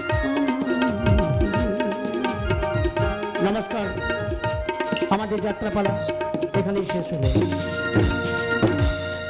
নমস্কার, আমাদের যাত্রাপালা এখানেই শেষ হলো।